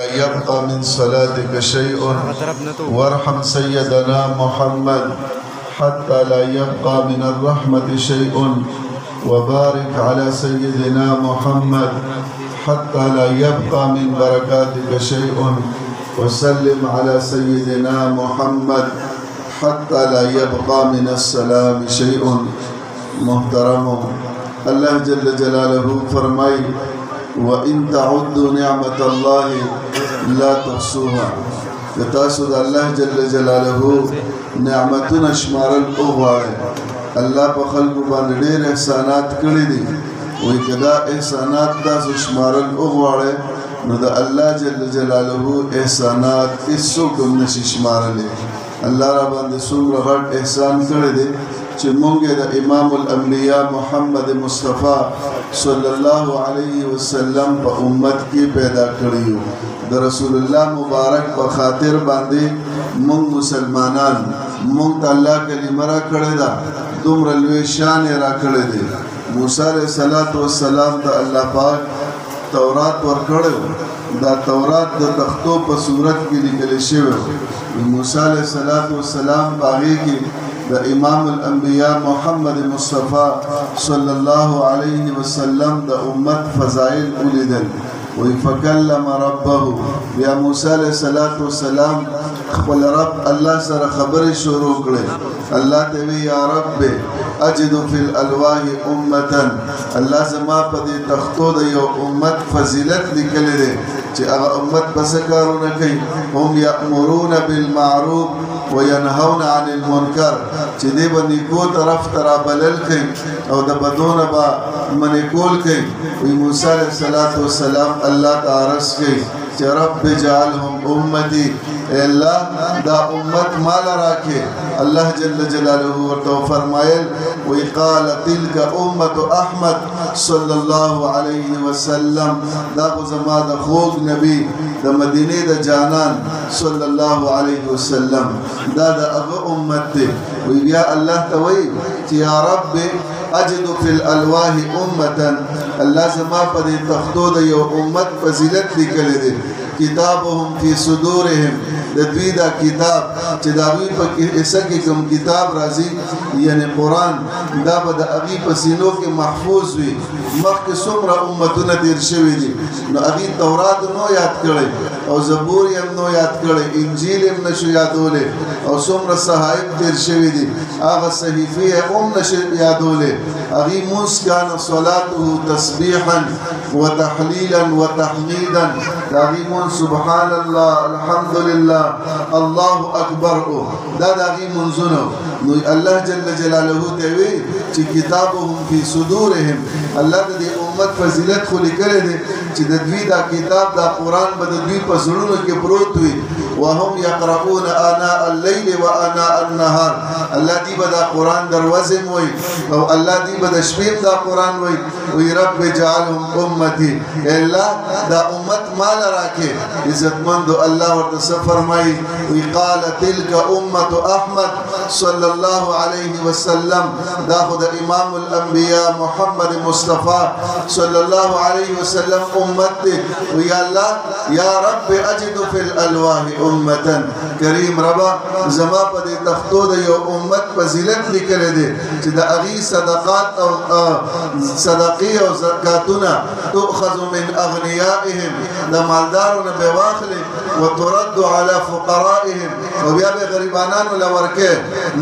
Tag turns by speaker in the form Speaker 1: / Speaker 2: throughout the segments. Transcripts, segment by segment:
Speaker 1: يبقى من صلاتك شيء وارحم سيدنا محمد حتى لا يبقى من الرحمة شيء وبارك على سيدنا محمد حتى لا يبقى من بركاتك شيء وسلم على سيدنا محمد حتى لا يبقى من السلام شيء. محترم الله جل جلاله فرمائے وَإِن تَعُدُّوا نِعْمَةَ اللَّهِ لَا تُحْصُوهَا کہ تاسو دا اللہ جل جلالہ نعمتون شمارل اغوارے اللہ پا خلق باندې ډیر احسانات کړی دي وی کدا احسانات تاسو شمارل اغوارے نو دا اللہ جل جلالہ احسانات اس سوکم نشی شمارلے اللہ را باندې سومره غټ احسان کړی دی چې مونږ د امام الانبیاء محمد مصطفی صلی الله علیه وسلم په امت کې پیدا کړیو د رسول الله مبارک په خاطر باندې مونږ مسلمانان مونږ ته الله کلمه را کړی دا دومره لوی شان را کړی دی موسی علیه السلام ته الله پاک تورات ورکړو دا تورات د تختو په صورت کې لیکل شوی موسی علیه السلام باغی کې دا امام الانبیاء محمد مصطفی صلی الله علیه وسلم دا امت فضائل اولیدل وَيْفَكَلَّمَ رَبَّهُ بیا موسی علیہ السلام خپل رب الله سره خبرې شروع کړې الله ته وی یا رب اجد فی الالواح امه الله زما په دې تختو د یو امت فضیلت لیکل دي چې هغه امت بس کارونه کوي هم یأمرون بالمعروف وینهون عن المنکر چې دې باندې کو طرف ترا بلل کوي او د بدون با منکول کوي وی موسی علیہ السلام اللہ تعارض کی کہ رب جعلهم امتی اے اللہ دا امت مالا راکے اللہ جل جلالہ ورطو فرمائل وَقَالَ تِلْكَ أُمَّةُ احمد صلی اللہ علیہ وسلم دا غزما دا خوگ نبی دا مدینی دا جانان صلی اللہ علیہ وسلم دا اغا امت تے ویا اللہ توئی کہ یا رب اجد فی الالواح امتا اللہ زما پا دی تختو دا یو امت فضیلت لکلے دے کتابهم فی صدورهم دوی دا کتاب چې دا غوی په ایسا کې کوم کتاب راځي یعنی قرآن دا به د هغوی په سینو کې محفوظ وي مخکې څومره امتونه تیر شوي دي نو هغوی تورات نو یاد کړی او زبور یې هم نو یاد کړی انجیل هم نشو یادولی او څومره صحائف تیر شوي دي هغه صحیفې هم نشو یادولی هغوی مونځ کان صلاته تسبیحا وتحلیلا وتحمیدا هغوی مونځ سبحان الله الحمدلله الله اکبر دا داغی منزونو نو اللہ جل جلالہ تیوی چی کتابهم فی صدورهم اللہ دا دی امت فضیلت خولی کرے دے چی دوی دا کتاب دا قرآن با دوی پسرونو کے پروت ہوئی وهم یقرؤون آناء اللیل و آناء النهار اللہ دی با دا قرآن در وزم ہوئی او اللہ دی با دا شپیم دا قرآن ہوئی وی رب جعلهم امتی اے اللہ دا امت مالا راکے عزت مندو اللہ ورد فرمائی وقال تلك امة احمد صلی اللہ علیہ وسلم دا خود امام الانبیاء محمد مصطفی صلی اللہ علیہ وسلم امت تے ویا اللہ یا رب اجد فی الالواح امتا کریم ربا زما پا دے تختو دے یو امت فضیلت لکلے دے چی دا اغی صدقات او صدقی او زکاتنا تؤخذ من اغنیائهم دا مالدارون بیواخلے وترد على فقرائهم و بیا بے غریبانانو لورکے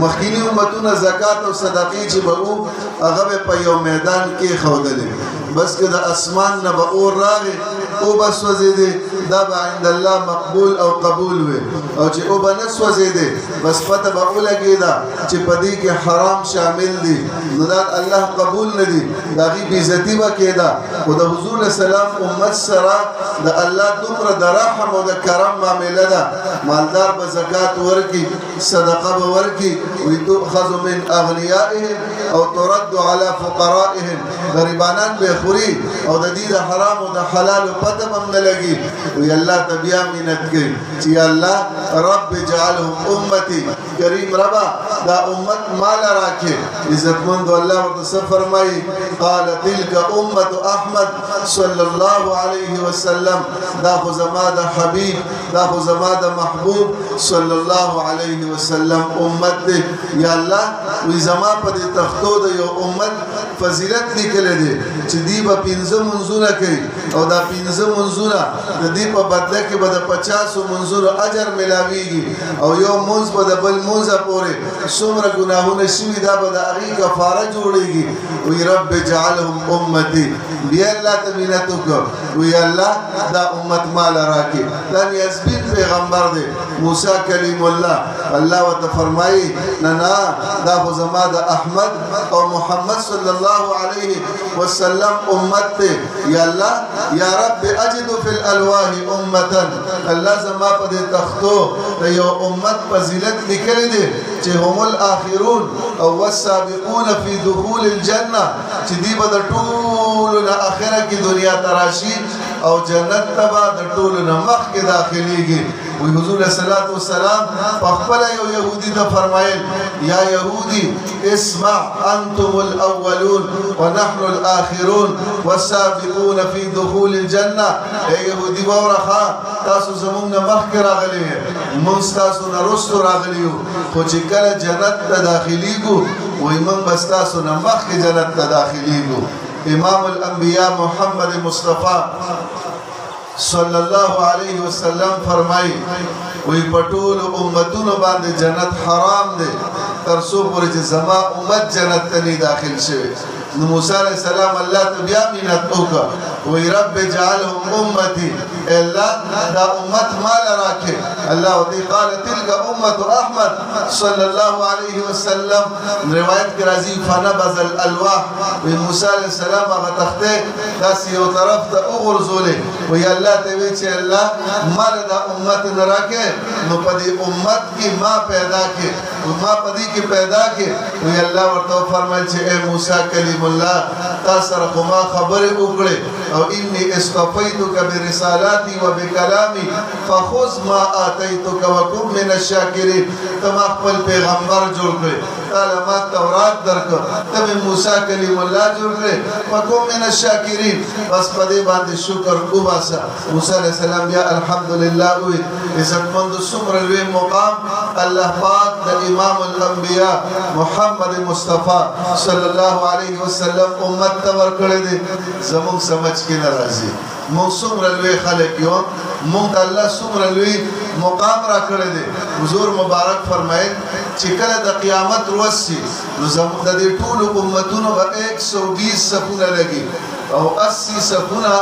Speaker 1: مخینی امتون زکاة و صدقی چی بہو اغب پا یو میدان کی خودلے بس که دا اسمان نبا اور راغی او بس وزیدے دا با عند اللہ مقبول او قبول ہوئے او چی او با نس وزیدے بس پتہ با او لگی دا چی پدی کے حرام شامل دی نداد اللہ قبول ندی دا غی بیزتی با کی دا و دا حضور السلام امت سرا دا اللہ دمر دا رحم و دا کرم معاملہ دا مالدار با زکاة ورکی صدقہ با ورکی وی تؤخذ من اغنیائهم او ترد على فقرائهم غریبانان بے خوری او دا دی دا حرام و دا حلال و پته هم نه لګي وی الله ته بیا منت کوي چې الله رب اجعلهم امتي کریم ربا دا امت مال راکې عزتمند الله ورته فرمایي قال تلك امه احمد صلی الله علیه وسلم دا خو زما د حبیب دا خو زما د محبوب صلی الله علیه وسلم امت دی یا الله وی زما په دې تختو د یو امت فضیلت لیکل دي چې دی په 15 منځونه کوي او دا 15 منځونه د دې په بدله کې به د 50 منځونو اجر ملاويږي او یو منځ په د بل منځ پورې څومره ګناهونه شوي دا به د هغې کفاره جوړېږي وی رب اجعلهم امتي بیا الله ته منت وکړه وی الله دا امت مال راکړي دا نیازبین پیغمبر دی موسی کلیم الله الله ورته فرمایي نه نه دا خو زما د احمد او محمد صلی الله علیه وسلم امت دی یا الله یا رب اجد فی الالواح امتا الله زما په دې تختو د یو امت فضیلت لیکلی دی چې هم الاخرون او والسابقون فی دخول الجنه چې دی به د ټولو نه اخره کې دنیا تراشي او جنت تبا د ټولو نه مخکې داخليږي وی حضور صلی الله علیه وسلم خپل یو يهودي ته فرمایل یا يهودي اسمع انتم الاولون ونحن الاخرون والسابقون في دخول الجنه اے يهودي وورخه تاسو زمونږ نه مخکې راغلي موږ تاسو نه وروسته راغلیو خو چې کله جنت ته داخليږو وی موږ بس تاسو نه مخکې جنت ته داخليږو امام الانبیاء محمد مصطفی صلی الله علیه وسلم فرمای وی پټول امتونو باندې جنت حرام دی تر څو پورې چې زما امت جنت ته نه داخل شي نو موسی علیہ السلام الله ته بیا منت وکړه وی رب اجعلهم امتي الا دا امت مال راکې الله دې قال تلك امه احمد صلی الله علیه وسلم روایت کې راځي فنبذ الالواح وی موسی علیہ السلام هغه تخته داس یو طرف ته وګرځولې وی الله ته وی چې الله مال دا امت نه راکې نو په دې امت کې ما پیدا کې ما په دې کې پیدا کې وی الله ورته فرمایي چې اے موسی کلیم الله تاسو ما خبره وکړه او انی استفیدک برسالاتي وبکلامي فخذ ما اتیتک وکن من الشاکرین تما خپل پیغمبر جوړ کړ تعالی ما تورات درک ته موسی کلیم الله جوړ کړ وکن من الشاکرین بس په دې باندې شکر وباسه موسی علیہ السلام بیا الحمدلله وی عزتمند څومره لوی مقام الله پاک د امام الانبیاء محمد مصطفی صلی الله علیه وسلم امت ته ورکړی دی زموږ سمجھ کې ناراضي موږ څومره لوی خلک یو موږ الله څومره لوی مقام را کړی دی حضور مبارک فرمایي چې کله د قیامت ورځ شي نو زموږ د دې ټولو امتونو به 120 صفونه لګي او 80 صفونه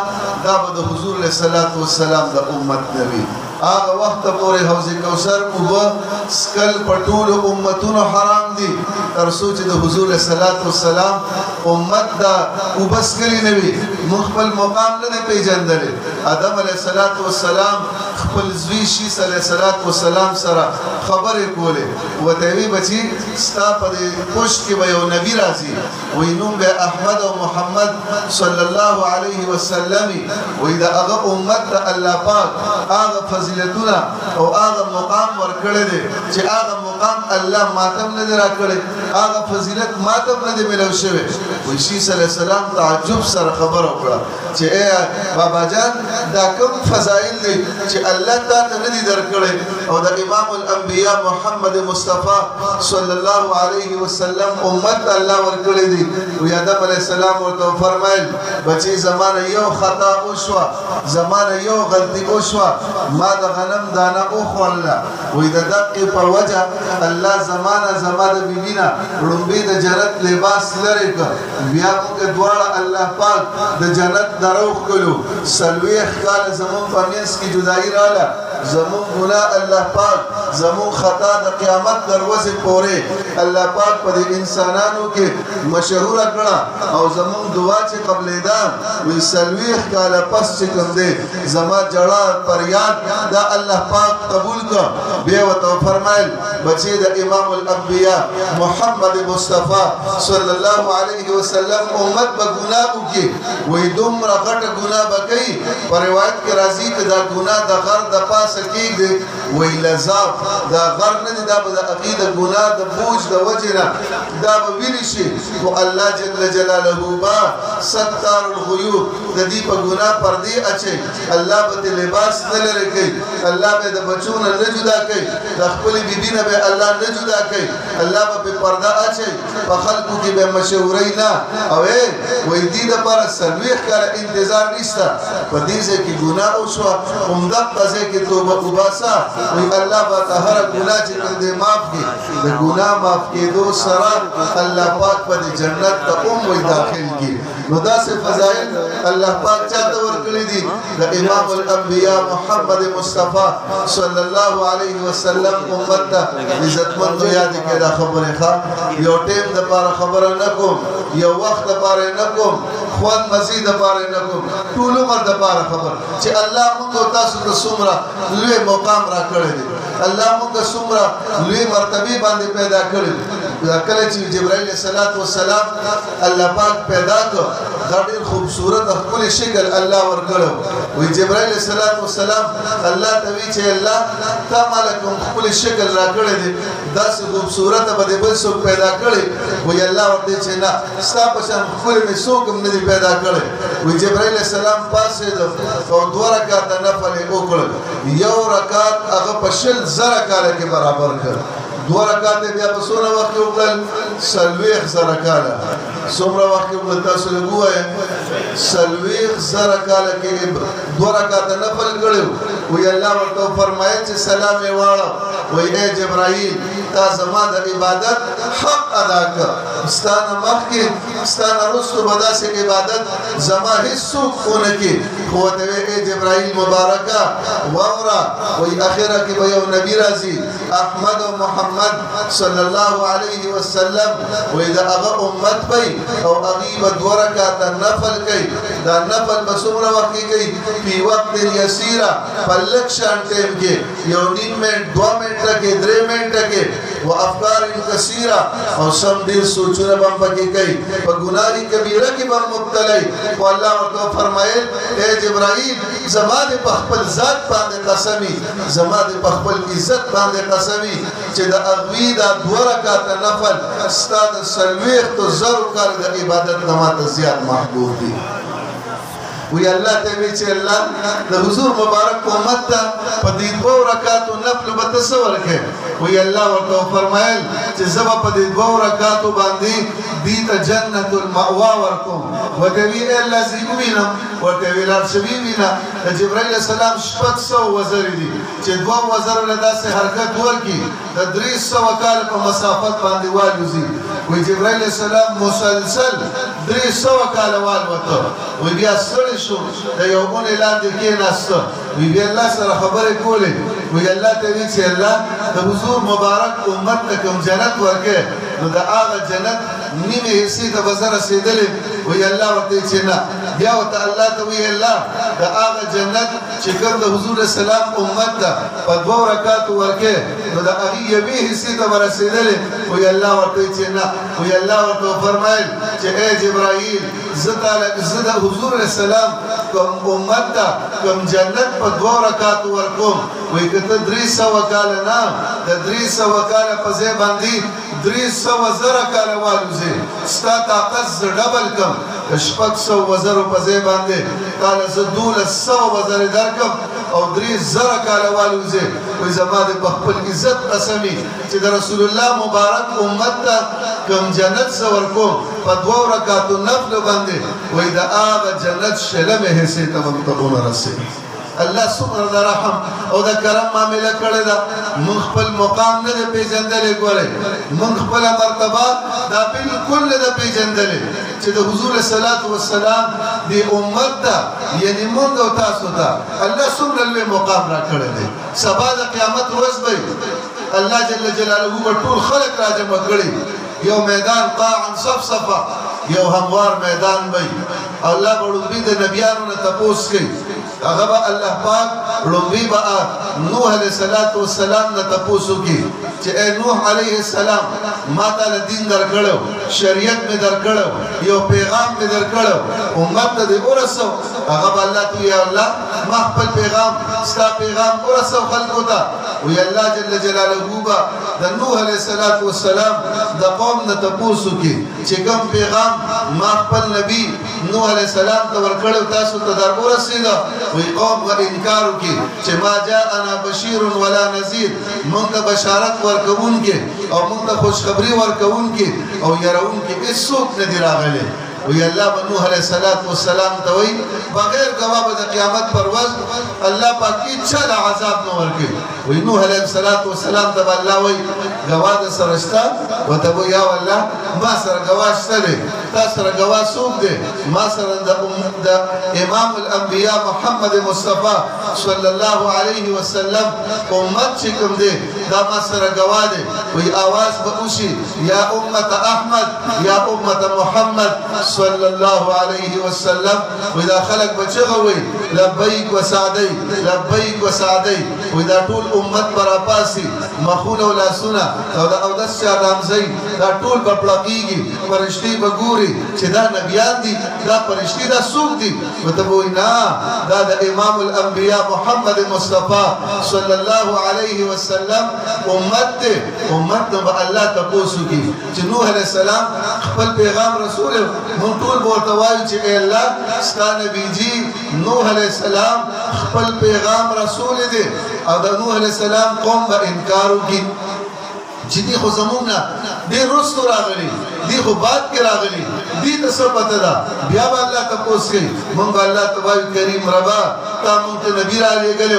Speaker 1: دا به د حضور علیه الصلاۃ والسلام د امت نبی هغه وخت پورې حوض کوثر او سکل پټول امتونو حرام دي تر سوچ د حضور علیه الصلاۃ والسلام امت دا وبسکلی نبی مخبل مقام نه پیژندل آدم علیه الصلاۃ والسلام خپل زوی شیس علیه الصلاۃ والسلام سره خبرې کوله وته وی بچي ستا په پښت کې به یو نبی راځي وینم به احمد او محمد صلی الله علیه وسلم وې دا هغه امت د الله پاک هغه فضیلتونه او هغه مقام ورکړی دی چې هغه مقام الله ماتم نه راکړي هغه فضیلت ماتم نه ملو شوی وې شیس علیه السلام تعجب سره خبر وکړه چې اے بابا جان دا کوم فضایل دي چې الله تعالی نه دي درکړي او د امام الانبیاء محمد مصطفی صلی الله علیه وسلم امت الله ورکړي دي وی آدم علیه السلام ورته فرمایل بچي زمانه یو خطا وشوا زمانه یو غلطي وشوا ما د غنم دانه او خورله وی د دقه په وجه الله زمانه بیبینا رنبی د جنت لباس لري بیا موږ دواړه الله پاک د جنت دروخ کلو سلوی خال زمون په منځ کې جدائی رااله زمون ګناه الله پاک زمون خطا د قیامت دروازه پورې الله پاک په انسانانو کې مشهور کړه او زمون دعا چې قبلېدا وی سلويخ کاله پس چې کوم دی زما جړه فریاد دا الله پاک قبول کړ بیا وته فرمایل بچی د امام الانبیاء محمد مصطفی صلی الله علیه وسلم امت به ګناه وکي وی دومره غټه ګناه وکړي په روایت کې راځي چې دا ګناه د غر د پاسه کېږي وی لذاب دا غر نه دی دا به د عقیده ګناه د بوج د وجنه دا به ویلی شي او الله جل جلاله با ستار الغیوب د دې په ګناه پردې اچي الله به لباس نه لري کوي الله به د بچو نه جدا کوي د خپل بیبي نه به الله نه جدا کوي الله به پرده اچي په خلکو کې به مشهوري نه او وې دې د پر سلويخ کار انتظار نشته په دې کې ګناه او شو عمده قضې کې توبه وباسا وي الله به هر ګناه چې دې معاف کړي د ګناه معاف کېدو سره الله پاک په جنت ته وي داخل کړي نو دا سه فضائل الله پاک چاته ورکړي دي د امام الانبیاء محمد مصطفی صلی الله علیه وسلم امت ته عزتمند یاد کړه دا خبره ښه یو ټیم د پاره خبره نکوم یو وخت د پاره نکوم خوان مزید د پاره نکوم ټول عمر د پاره خبر چې الله موږ تاسو ته څومره لوی مقام را کړی دی الله موږ څومره لوی مرتبه باندې پیدا کړی کله چې جبرائیل السلام الله پاک پیدا کړ دا ډېر خوبصورت خپل شکل الله ورکړو وی جبرائیل السلام الله ته وی چې الله تا مالکم خپل شکل را کړی دی داسې خوبصورت به بل څوک پیدا کړي وی الله ورته چې نه ستا په شان خپل می څوک نه دی پیدا کړی وی جبرائیل السلام پاسې د او 2 رکعات نفل وکړ یو رکعت هغه په شل زره کاله کې برابر کړ 2 رکعات بیا په څونه وخت وکړل سلويخ زره کاله څومره وخت وکړل تاسو له وایي سلويخ زره کاله کې 2 رکعات نفل کړو وی الله ورته فرمایي چې سلام یې واړه وی اے جبرائیل تا زما د عبادت حق ادا کړ ستانه مخکې ستانه رسو بداسه عبادت زما هیڅ خونه کې قوت اے جبرائیل مبارکه وورا وی اخره کې به یو نبی راځي احمد او محمد صلی الله علیه وسلم وی دا هغه امت وي او هغه 2 رکعات نفل کوي دا نفل په څومره وخت کې کوي په وخت یسیره په لکشان ټیم کې یو نیم منټ 2 منټه کې 3 منټه کې و افکار کثیره او سم دې سوچونه هم پکې کوي په ګناہی کبیره کې هم مبتلا او الله ورته فرمایل اے جبرائیل زما دې په خپل ذات باندې قسمی زما دې په خپل عزت باندې قسمی چې د اغوی دا 2 رکعات نفل استاد سلويخ تو زرو کار د عبادت نماز زیات محبوب دي وی الله ته وی چې الله د حضور مبارک امت ته په دې 2 رکعات نفل به تصور کړي وی الله ورته فرمایل چې زما په دې 2 رکعات باندې دې ته جنت المأوا ورکوم وتوی الذی وینا وتوی لارشوی وینا جبرائیل السلام 600 وزر دي چې 2 وزر له داسې حرکت ورکی د 300 کال په مسافت باندې والوزي وی جبرائیل السلام مسلسل 300 کال والوته وی بیا سره شو د یو اون اعلان دي کې ناست وی بیا الله سره خبرې کولې وی الله ته وی چې الله د حضور مبارک امت ته کوم جنت ورکه نو دا هغه جنت نیمه حصے ته بزر رسیدلې وی الله ورته چې نه بیا وته الله ته وی الله دا هغه جنت چې کوم د حضور سلام امت ته په 2 رکعات ورکه نو دا هغه یوه حصے ته ورسیدلې وی الله ورته چې نه وی الله ورته فرمایل چې اے جبرائیل زدا حضور السلام کوم امت ته کوم جنت په 2 رکعات ورکوم وی کته 300 کال نه د 300 کال په ځای باندې 300 زره کال والوزه ستا طاقت ډبل کم 600 وزر په ځای باندې کال ز 200 وزر درکم او 300 کال والوزه وی زما د خپل عزت قسمی چې د رسول الله مبارک امت ته کوم جنت سور کو په 2 رکعات نفل باندې وی دا هغه جنت شلمه حصے ته متقون رسي الله څومره د رحم او د کرم معامله کړې ده موږ خپل مقام نه دی پیژندلی ګورئ موږ خپله مرتبه دا بالکل نه ده پیژندلی چې د حضور صلات وسلام د امت ته یعنې موږ او تاسو ته الله څومره لوی مقام را کړی دی سبا د قیامت ورځ به الله جل جلاله به ټول خلق را جمع کړي یو میدان قاعا صفصفه یو هموار میدان به الله به لومبي د نبیانو نه تپوس کوي هغه به الله پاک لومبي به نوح علیه السلام نه تپوس وکړي چې ای نوح علیه السلام ما ته دین درکړو شریعت مې درکړو یو پیغام مې درکړو امت ته دې ورسو هغه به الله ته یا الله ما خپل پیغام ستا پیغام ورسو خلکو ته وی الله جل جلاله به د نوح علیه السلام د قوم نه تپوس وکړي چې کوم پیغام ما خپل نبی نوح علیه السلام ته ورکړو تاسو ته در ورسېده وی قوم به انکار وکړي چې ما جاءنا بشیر ولا نذیر موږ ته بشارت ورکوونکي او موږ ته خوشخبري ورکوونکي او يرونکي هېڅوک نه دي راغلي وی الله به نوح علیه السلام ته وی بغیر ګواه به د قیامت پر ورځ الله پاک هېچا له عذاب نه ورکوي وی نوح علیه السلام ته به الله وی ګواه د سره شته ورته به یا الله ما سره ګواه شته دی تا سره ګواه څوک دی ما سره د امام الانبیاء محمد مصطفی صلی الله علیه وسلم امت چې کوم دی دا ما سره ګواه دی وی آواز به وشي یا امت احمد یا امت محمد صلى الله عليه وسلم وإذا خلق بچغوي لبيك وسعدي لبيك وسعدي وإذا طول أمت براباسي مخون ولا سنة او دا شاد همزي دا طول بپلقيگي پرشتي بگوري چه دا نبيان دي دا پرشتي دا سوق دي وتبوي نا دا امام الانبياء محمد مصطفى صلى الله عليه وسلم امت با الله تپوسو کی چه نوح علیہ السلام خپل پیغام رسول مون ټول ورته وایو چې ای الله ستا نبی جی نوح علیه السلام خپل پیغام رسول دی او د نوح علیه السلام قوم به انکار وکړي چې دی خو زمونږ نه ډېر وروسته راغلي دی خو بعد کې راغلي دی ته څه پته ده بیا به الله تپوس کوي مونږ به الله ته وایو کریم ربا تا مونږ ته نبي رالیږلی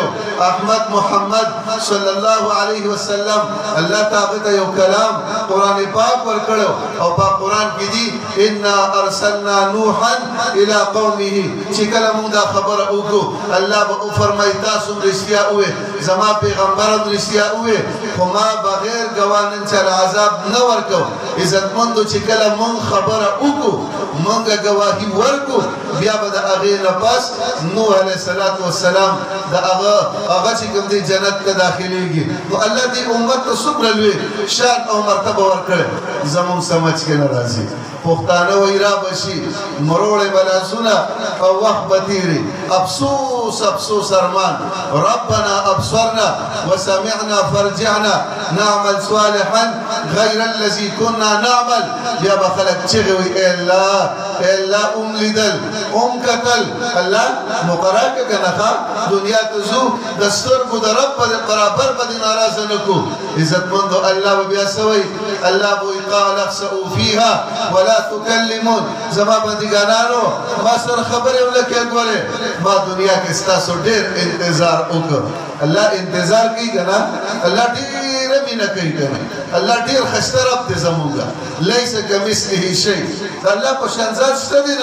Speaker 1: احمد محمد صلی الله علیه وسلم الله ته هغه ته یو کلام قرآن پاک ورکړی او په قرآن کې دي انا ارسلنا نوحا الى قومه چې کله مونږ دا خبره وکړو الله به وفرمایي تاسو رښتیا ووایئ زما پیغمبر هم رښتیا ووایئ خو ما بغیر ګوانن چل عذاب نه ورکو عزتمندو چې کله مونږ خبره وکړو مونږ ګواهي ورکړو بیا به د هغې نه پس نوح علیه السلام د هغه چې کوم دی جنت ته داخلیږي نو الله دې امت ته څومره لوی شان او مرتبه ورکړی زمونږ سمجھ کې نه راځي پښتانه وایي را بشي مروړې به لاسونه او وخت به تېري افسوس افسوس ارمان ربنا ابصرنا وسمعنا فرجعنا نعمل صالحا غير الذي كنا نعمل بیا به خلک چغې وایي ای الله ای الله لیدل کتل الله مقرره که که نه دنیا ته ځو د سترګو د رب برابر به دې ناراضه نه کړو عزتمندو الله به بیا څه وایي الله به وایي قال اخسئوا فيها ولا تكلمون زما بندګانانو ما سره خبرې ونه کړې ګورې ما دنیا کې ستاسو ډېر انتظار وکړ الله انتظار کوي که نه الله ډېره مینه کوي که نه الله ډېر ښایسته رب دی زمونږ لیس کمثله شی د الله په شان ذات شته دی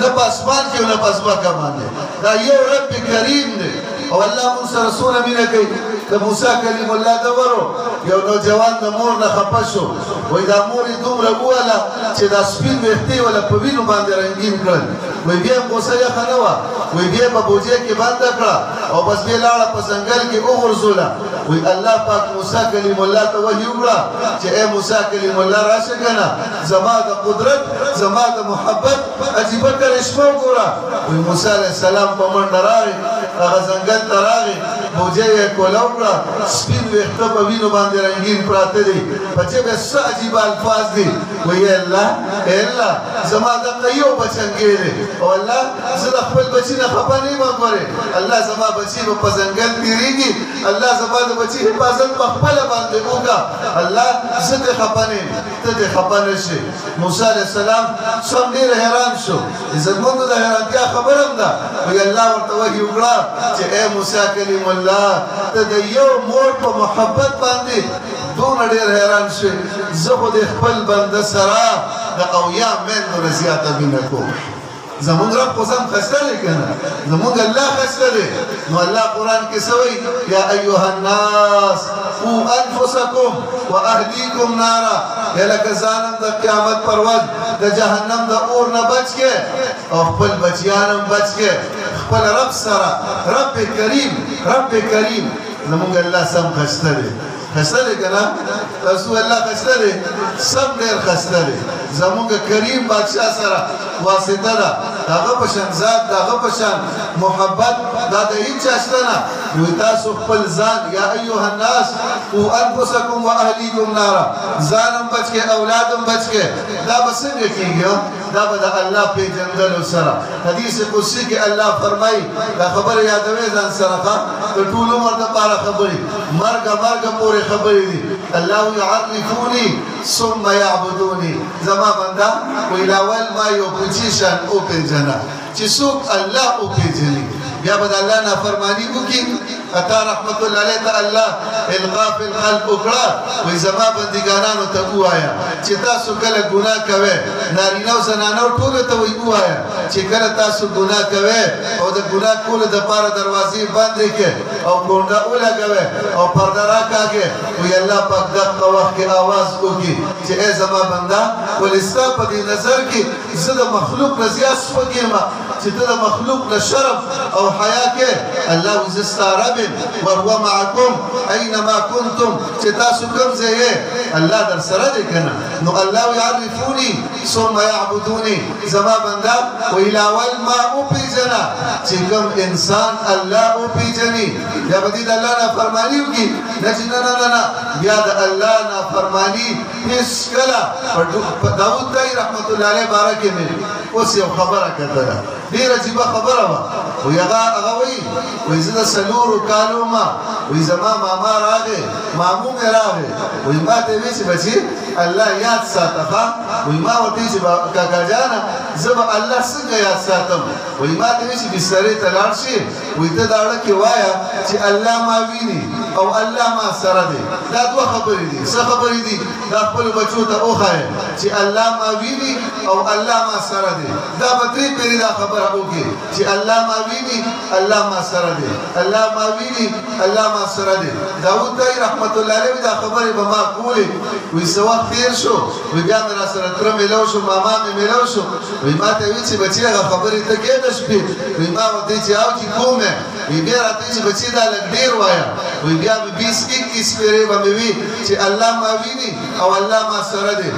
Speaker 1: نه په اسمان کې او نه په ځمکه باندې دا یو رب کریم دی او الله موږ سره څومره مینه کوي د موسی کلیم الله دورو یو نوجوان د مور نه خفه شو وایي دا مور یې دومره ووهله چې دا سپین ویښته یې وله په وینو باندې رنګین کړل وایي بیا یې غوسه یخه نه وه وایي بیا یې په بوجۍ کې بنده کړه او بس بیا یې لاړه په ځنګل کې وغورځوله وایي الله پاک موسی کلیم الله ته وحي وکړه چې ای موسی کلیم الله راشه که نه زما د قدرت زما د محبت عجیبه کرشمه وګوره وایي موسی علیه السلام په منډه راغی هغه ځنګل ته راغی بوجۍ یې کوله وکړه سپین ویښته په وینو باندې رنګین پراته دي په جیب یې څه عجیبه الفاظ دي وایي ای الله زما دغه یو بچنګی دی او الله زه د خپل بچي نه خفه نه یم ګورې الله زما بچي به په ځنګل تېرېږي الله زما د بچي حفاظت په خپله باندې وکړه الله زه دې خفه نه یم ته دې خفه نه شې موسی علیه السلام سم ډېر حیران شو عزتمندو د حیرانتیا خبره هم ده وایي الله ورته وحي وکړه چې ای موسی کلیم الله ته د یو مور په محبت باندې دونه ډېر حیران شوې زه خو د خپل بنده سره د اویا میندو نه زیاته مینه کوم زمونږ رب خو سم خسته دی که نه زمونږ الله خسته دی نو الله قرآن کې څه وایي یا ایها الناس قو انفسکم و اهلیکم نارا یا لکه ځانم د قیامت پر ورځ د جهنم د اور نه بچ کې او خپل بچیان هم بچ کې خپل رب سره رب کریم زمونږ الله سم خسته دی خسته دی که نه رسول الله خسته دی سم ډېر خسته دی زمونږ کریم بادشاه سره واسطه ده د هغه په شان ذات د هغه په شان محبت دا د هېڅ چا شته نه نو تاسو خپل ځان یا ایها الناس قو انفسکم و اهلیکم نارا ځان هم بچ کې اولاد هم بچ کې دا به څنګه کېږي دا به د الله پېژندلو سره حدیث قدسي کې الله فرمایي دا خبره یادوي ځان سره د ټول عمر دپاره خبرې مرګه پورې خبرې دي الله یعرفوني ثم یعبدوني زما بنده ویل اول ما یو کوچی شان وپېژنه چې څوک الله وپېژني بیا به د الله نافرماني وکړي عطا رحمت الله علیه ته الله القاء فی القلب وکړه وایي زما بندګانانو ته ووایه چې تاسو کله ګناه کوئ نارینه او زنانه ټولو ته وایي ووایه چې کله تاسو ګناه کوئ او د ګناه کولو دپاره دروازې بندې کړئ او کونډه ولګوئ او پرده راکاږئ وایي الله پاک دغه وخت کې آواز وکړي چې ای زما بنده ولې ستا په دې نظر کې زه د مخلوق نه زیات سپک یم چې ته د مخلوق نه شرم او حیا کې الله وایي زه ستا رب وهو معكم اينما كنتم چې تاسو کوم ځای یې الله در سره دی که نه نو الله یعرفوني ثم یعبدوني زما بنده وایي اول ما وپېژنه چې کوم انسان الله وپېژني بیا به دې د الله نافرماني وکړي نه چې نه بیا د الله نافرماني هېڅکله په داود دای رحمت الله علیه باره کې مې اوس یو خبره کتله ډېره عجیبه خبره وه وایي هغه وایي زه د څلورو کالو ما وایي زما ماما راغی مامو مې راغی وایي ما ته یې وایي چې بچي الله یاد ساته ښه وایي ما ورته وایي چې کاکا جانه زه به الله څنګه یاد ساتم وایي ما ته یې وایي چې بسترې ته لاړ شي وایي ته دا اړه کې وایه چې الله ما ویني او الله ما سره دی دا دوه خبرې دي څه خبرې دي دا خپلو بچو ته وښایه چې الله ما ویني او الله ما سره دی دا به درې پېرې دا خبره وکړي چې الله ما ویني الله ما سره دی الله ما ویني الله ما سره دی داود دای رحمت الله علیه دا خبرې به ما کولې وایي څه وخت تېر شو وایي بیا مې راسره تره میلاو شو ماما مې میلاو شو وایي ما ته وایي چې بچي هغه خبرې ته کې د شپې وایي ما ورته چې او چې کومې وایي بیا راته چې بچي دا لږ ډېر وایه وایي بیا مې 20-21 پېرې به مې وي چې الله ما ویني او الله ما سره دی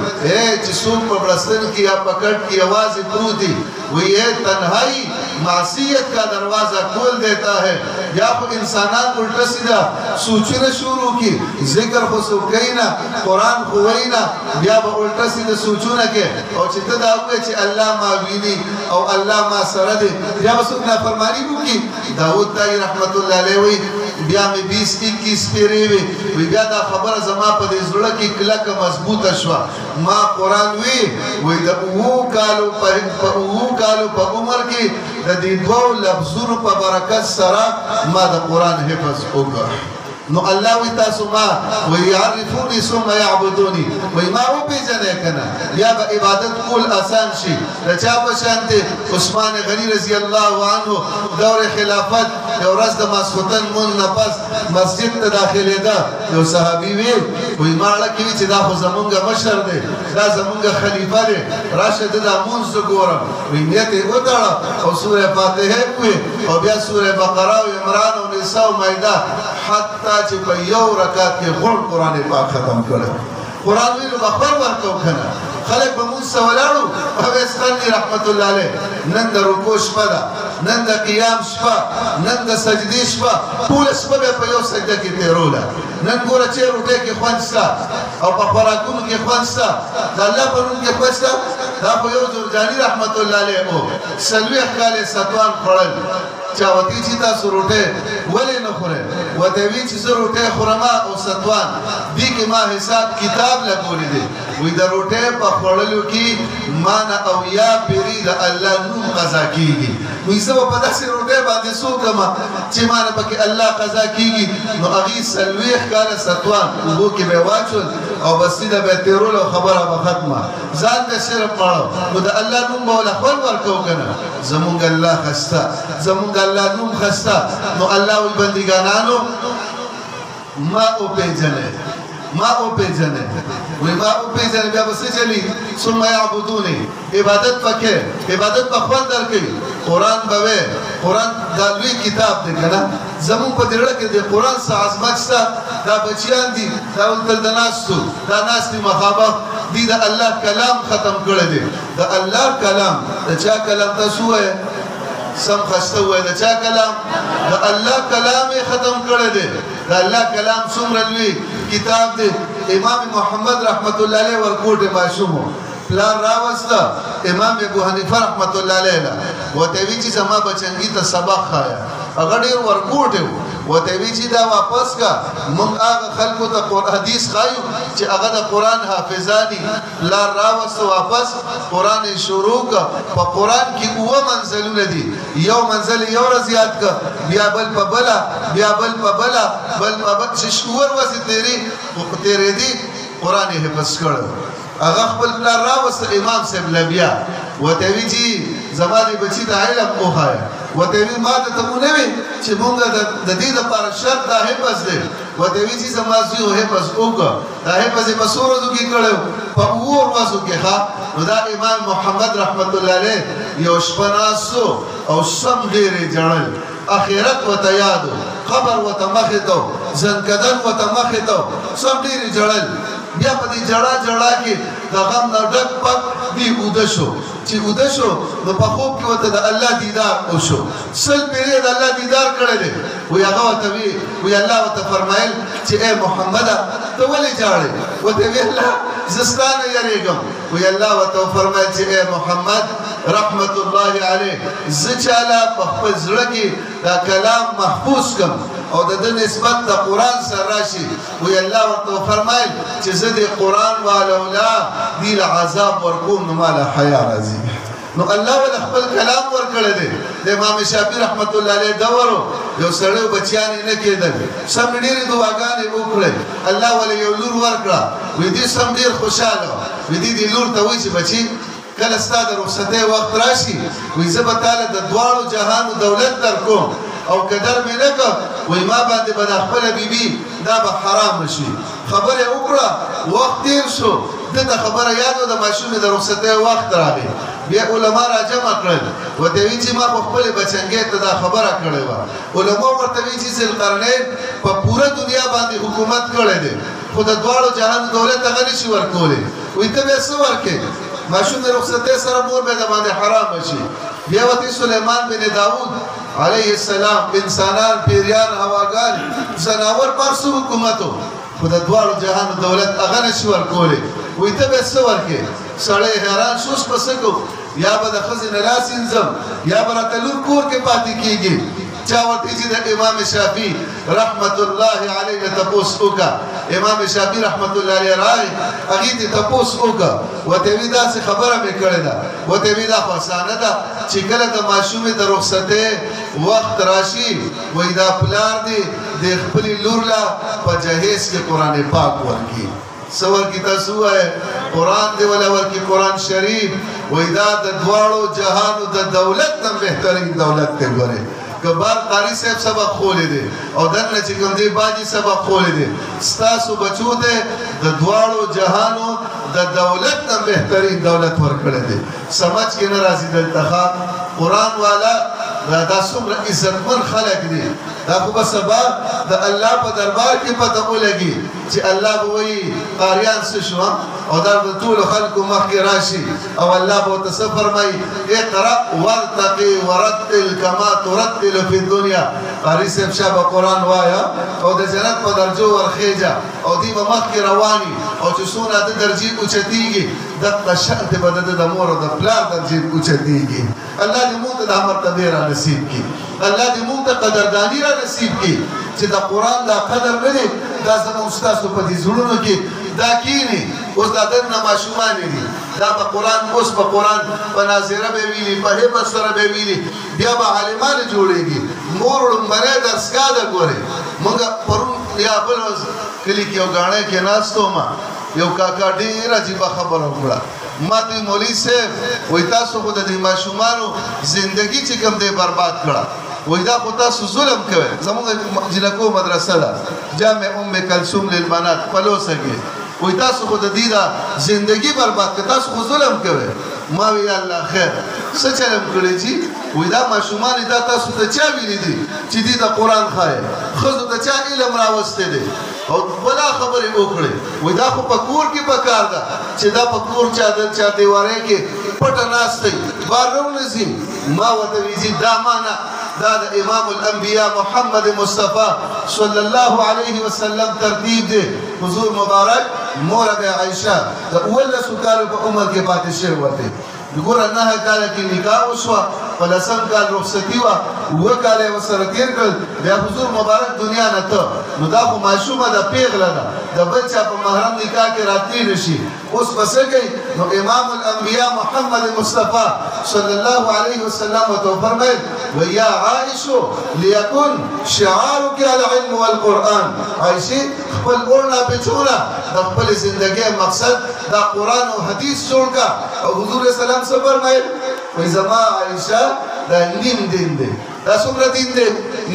Speaker 1: چې څوک په بړستن کې یا په کټ کې یوازې پروت دي وایي تنهایی معصیت کا دروازہ کھول دیتا ہے یا خو انسانان الٹا سیدھا سوچنے شروع کی ذکر خو سوکینا قرآن خوینا بیا با الٹا سیدھا سوچونا کے او چیتا دا ہوئے چی اللہ ما وینی او اللہ ما سردے بیا با سوکنا فرمانی بو کی داود تائی رحمت اللہ علیہ وی بیا میں 20-21 پیرے وی بیا دا خبر زما پا دے زرڑا کی کلک مضبوط شوا ما قرآن وی دا اوو کالو پا عمر کی دا دی دو لفظونو پا برکت سرا ما دا قرآن حفظ ہوگا نو اللہ وی تاسو ما ویعرفونی ثم یعبدونی وی ما او پیجنے کنا یا با عبادت کول آسان شی رچا بشانتے عثمان غنی رضی اللہ عنہ دور خلافت یو رز دا ماسخوتن من نپس مسجد تا داخلے دا یو صحابی وی مارا کیوی چی دا خو زمونگا مشر دے دا زمونگا خلیفہ دے راشد دا منز گورم وی نیتی اتارا او سور فاتحہ کوئی او بیا سور بقرہ و عمران و نساء و مائدہ حتی چې په یو رکعت کې غون قرآن پاک ختم کړي قرآن ویلو بخبر ورکو کنه خلق به مونږ سره ولاړو اویس خانی رحمت الله علیه نن د رکوع شپه ده نن د قیام شپه نن د سجدې شپه ټوله شپه به په یو سجده کې تېروله نن ګوره چې روټۍ کې خوند شته او په خوراکونو کې خوند شته د الله په نوم کې خوند شته دا خو یو جرجاني رحمت الله علیه و 40 کاله ستوان خوړل چا وتی چې تاسو روټه ولې نه خورئ وته وی چې زه روټه خورم او ستوان دې کې ما حساب کتاب لګولې دی وی د روټه په خوړلو کې مان او یا پیری د الله نوم قضا کیږي وی زه په داسې روټه باندې سوکما چې مان پکې الله قضا کیږي نو اغي سلويخ کاله ستوان وګو کې به واچول او بس دې به تیرول خبره به ختمه ځان د صرف مړو نو د الله نوم مولا خپل ورکو کنه زمونږ الله خسته زمونږ الله نوم خسته نو الله وي بندګانانو ما او پیجنه وی ما او پیجنه بیا بس چلی ثم يعبدوني عبادت پکې عبادت په خپل درکې قران به قران دا لوی کتاب دی کنه زمون په دړه کې د قران څخه عظمت شته دا بچیان دي دا ولتل د ناستو دا ناستي مخابه دي د الله کلام ختم کړی دی د الله کلام د چا کلام تاسو سم خسته وای د چا کلام د الله کلام ختم کړی دی د الله کلام څومره لوی کتاب دی امام محمد رحمت الله علیه ورکوټه ماشومو پلان راوسته امام ابو حنیفه رحمت الله علیه وته وی چې زما بچنګي ته سبق خایا هغه ډیر ورکوټه وته وی چې دا واپس کا مونږ هغه خلکو ته حدیث خایو چې هغه د قران حافظانی لا راوسته واپس قران شروع کا په قران کې اوه منزلونه دي یو منزل یو رضیات کا بیا بل په بلا بل په ششور وسه تیری دي قران حفظ کړو هغه خپل پلان راوسته امام صاحب لبیا وته وی چې زمادي بچی ته علم اوخایا وته وی ما ته مونږ وی چې مونږ د دې لپاره شرط دا حفظ دی وته وی چې زمازي حفظ وکړه دا حفظ په سورو کې کړو په اور واسو کې ها نو دا امام محمد رحمت الله علیه یو شپناسو او سم ډېرې جړل اخرت وته یادو خبر وته مخته زنکدن وته مخته سم ډېرې جړل بیا په دې جړه کې د غم نه ډک پک دی ودشو چې ودشو نو په خوب کې وته د الله دیدار وشو سل پیری د الله دیدار کړل دی وی هغه وته وی الله وته فرمایل چې اے محمد ته ولې جاړې وته وی الله زستانه یریګم وی الله وته فرمایل چې اے محمد رحمت الله علیه زچاله په خپل ځړ کې دا کلام محفوظ کم او د نسبت د قران سره راشي وی الله ورته فرمایل چې زه د قران والولا دی عذاب ورکوم نو مال حیا راځي نو الله ول خپل کلام ورکړل دی د امام شافعي رحمت الله علیه دورو یو سړیو بچیان نه کېدل سم ډېرې دعاګانې وکړې الله ول یو لور ورکړه وې دې سم ډېر خوشاله وې دې لور ته وې چې بچي کله ستاسو رخصتې وخت راشي وې زه به تعالی د دواړو جهانو دولت درکوم او قدر مې نه کړ وې ما باندې به خپل بیبي دا به حرام شي خبره وکړه وخت تیر شو دغه خبره یادو د ماشومې د رخصتې وخت راغی بیا علما را جمع کړل وته وی چې ما خپل بچنګې ته دا خبره کړې و علما ورته وی چې ذوالقرنین په پوره دنیا باندې حکومت کړی دی خو د دواړو جهان دولت هغه نشي ورکولې وې ته به څه ورکې ماشومې رخصتې سره مور به د باندې حرام شي بیا وته سليمان بن داوود علیه السلام انسانان پیریان هواګان زناور پر سو حکومتو خو د دواړو جهان دولت هغه نشي ورکولې وې ته به څه ورکې سړی حیران شوس پسې کو یا به د خزینه لاس انځم یا به راته لور کور کې پاتې کېږي چا ورته چې د امام شافعي رحمت الله علیه تپوس وکړه امام شافعي رحمت الله علیه راغی هغې ته تپوس وکړه ورته وی داسې خبره مې کړې ده ورته وی دا خو اسانه ده چې کله د ماشومې د رخصتۍ وخت راشي وایي دا پلار دی د خپلې لور له په جهیز کې قرآن پاک ورکړي سور کی تاسو ہے قرآن دی ولا ورکی قرآن شریف وای دا د دواړو جهانو د دولت نه بهترین دولت ته ګوره کبار قاری صاحب سبق خولې دي او دنه چې کوم دی باجی سبق خولې دي ستاسو بچو دي د دواړو جهانو د دولت نه بهترین دولت ورکړي دي سمجھ کې ناراضي دلته قرآن والا دا څومره عزتمن خلک دي دا خو به سبا د الله په دربار کې پته ولګي چې الله به وایي قاریان څه شو او دا د ټولو خلکو مخکې راشي او الله به ورته څه فرمایي اقرأ وارتقي ورتل کما ترتل فی الدنیا قاري صاحب شابه قرآن وایا او د جنت په درجو ورخیجه او دی به مخکې رواني او چې څونه د درجې اوچتېږي دغه شأن به د مور او د پلار درجې اوچتېږي الله دې موږ ته دا مرتبه را نصیب کړي الله دې موږ ته قدرداني را نصیب کړي چې د قرآن دا قدر نه دی دا زموږ ستاسو په دې زړونو کې دا کینی اوس دا دننه ماشومان دي دا په قرآن اوس په قرآن په ناظره به ویلي په حفظ سره به ویلي بیا به عالمان جوړېږي مور لومبنی درسګاه ده ګورې موږ پرون یا بل کلي کې یو ګاڼی کې ناست وم یو کاکا ډېره عجیبه خبره وکړه ما ته مولوي صاحب وایي تاسو خو د دې ماشومانو زندګي چې کوم دی برباد کړه وایي دا خو تاسو ظلم کوئ زموږ جنکو مدرسه ده جامع ام کلثوم للبنات پلوسه کې وایي تاسو خو د دې دا زندګي برباد کړه تاسو خو ظلم کوئ ما وی الله خیر څه چلم کړی چې وایي دا ماشومان دا تاسو ته چا ویلي دي چې دې د قرآن ښایي ښځو ته چا علم راوستی دی او بلا خبرې وکړې وایي دا خو په کور کې پکار ده چې دا په کور چا دیوارۍ کې پټه ناست دی بار راونځي ما ورته ویلي دا معنا دا د امام الانبیاء محمد مصطفی صلی الله علیه وسلم ترتیب دی حضور مبارک مور عائشہ د 11 کالو په عمر کې پاتې شوی وته ګوره 9 کاله کې نکاح وشوه په 10 کال رخصتي وه 7 کاله یې ورسره تېر کړل بیا حضور مبارک دنیا نه ته نو دا خو ماشومه ده پیغله ده د بل چا په محرم نکاح کې راتلی نه شي اوس به څه کوي نو امام الانبیاء محمد مصطفی صلی الله علیه وسلم ورته وفرمیل ویا عائشو لیکن شعارک العلم والقرآن عائشې خپل اوړنا پیچونه د خپلې زندګۍ مقصد دا قرآن او حدیث جوړ کړه او حضور سلام څه فرمایل وایي زما عائشه دا نیم دین دی دا څومره دین دی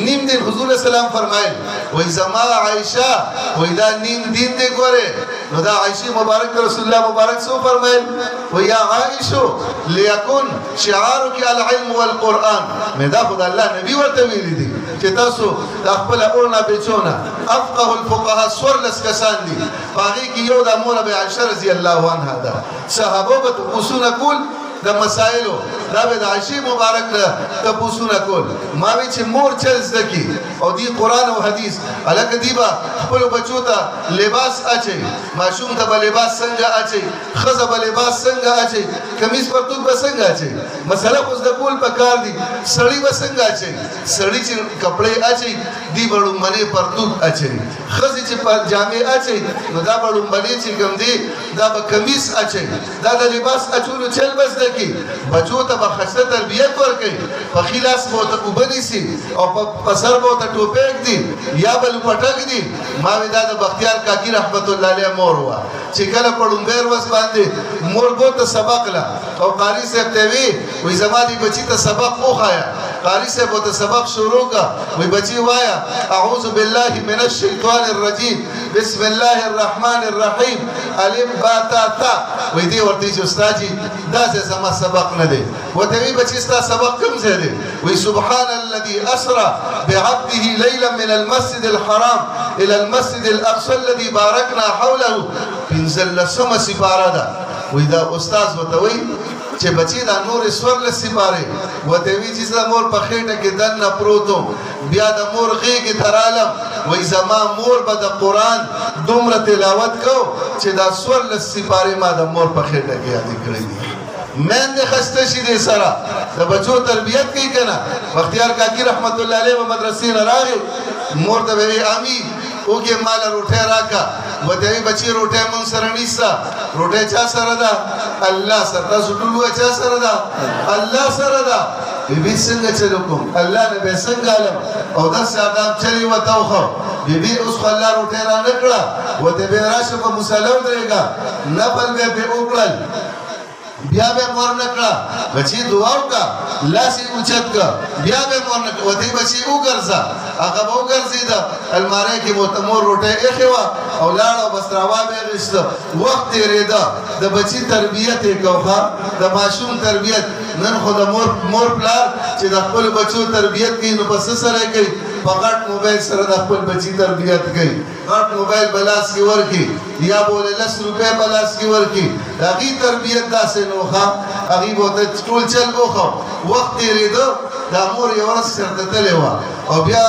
Speaker 1: نیم دین حضور سلام فرمایل وایي زما عائشه وایي دا نیم دین دی ګورې نو دا عائشې مبارک رسول الله مبارک څه فرمایل وایي یا عائشو لیکن شعارک العلم والقرآن مې دا خو د الله نبي ورته ویلي دي چې تاسو د خپله اوړنا بیچونه افقه الفقهاء 14 کسان دي په هغې کې یو د مور عائشه رضی الله عنها ده صحابو به تپوسونه کول د مسائلو دا به د عائشې مبارک نه تپوسونه کول ما وی چې مور چل زده کړي او دې قرآن او حدیث هلکه دوی به خپلو بچو ته لباس اچوي ماشوم ته به لباس څنګه اچوي ښځه به لباس څنګه اچوي کمیز پرتوګ به څنګه اچوي مسله خو زده کول پکار دي سړي به څنګه اچوي سړي چې کپړې اچوي دوی به لومبنې پرتوګ اچوي ښځې چې جامې اچوي نو دا به لومبنې چې کوم دی دا به کمیز اچوي دا د لباس اچولو چل به زده کړي بچو ته به ښایسته تربیت ورکوي په ښي لاس به ورته اوبه نیسي او په سر به ورته ټوپک دي یا به لوپټک دي ما وی دا د بختیار کاکي رحمت الله علیه مور وه چې کله په لومبی ورځ باندې مور بوته سبق له او قاري صاحب ته وی زما دې بچي ته سبق وښایه قاري صاحب ورته سبق شروع کړه وی بچي وایه اعوذ بالله من الشیطان الرجیم بسم الله الرحمن الرحیم الف با تا تا وی دې ورته چې استاد جي داسې زما سبق نه دی ورته وی بچي ستا سبق کوم ځای دی وی سبحان الذي اسرى بعبده ليلا من المسجد الحرام الى المسجد الاقصى الذي باركنا حوله پنځلسمه سپاره ده وی دا استاد ورته وی چې بچي دا نور 14 سپاره ورته وی چې زما مور په خېټه کې دننه پروت وم بیا د مور غېږې ته رالم وی زما مور به د قرآن دومره تلاوت کو چې دا 14 سپاره ما د مور په خېټه کې یادې کړې دي میندې خسته شي دې سره د بچو تربیت کوي که نه بختیار کاکي رحمت الله علیه به مدرسې نه راغی مور ته به وی امي اوګې ماله روټۍ راکړه ورته وی بچي روټۍ مونږ سره نیسه روټۍ چا سره ده الله سره تاسو ټول وایئ چا سره ده الله سره ده بیبي څنګه چل وکړم الله نه به څنګه علم او داسې آداب چلې ورته وښه بیبي اوس خو الله روټۍ را نه کړه ورته به راشه په مصاله ودرېږه نفل به پرې وکړل بیا به مور نه کړه بچي دعا وکړه لاس یې اوچت کړه بیا به مور نه کړه ودې بچي وګرځه هغه به وګرځېده المارۍ کې به ورته مور روټۍ ایښې وه او لاړه او بستراوا به یې اخېسته وخت تېرېده د بچي تربیت یې کوه د ماشوم تربیت نن خو د مور پلار چې د خپلو بچو تربیت کوي نو په څه سره یې کوي په غټ موبایل سره د خپل بچي تربیت کوي غټ موبایل به لاس کې ورکړي یا به ولې 10 روپۍ به لاس کې ورکړي د هغې تربیت داسې نه وښه هغې به ورته ټول چل وښه وخت تېرېده دا مور یوه ورځ چېرته تلې وه او بیا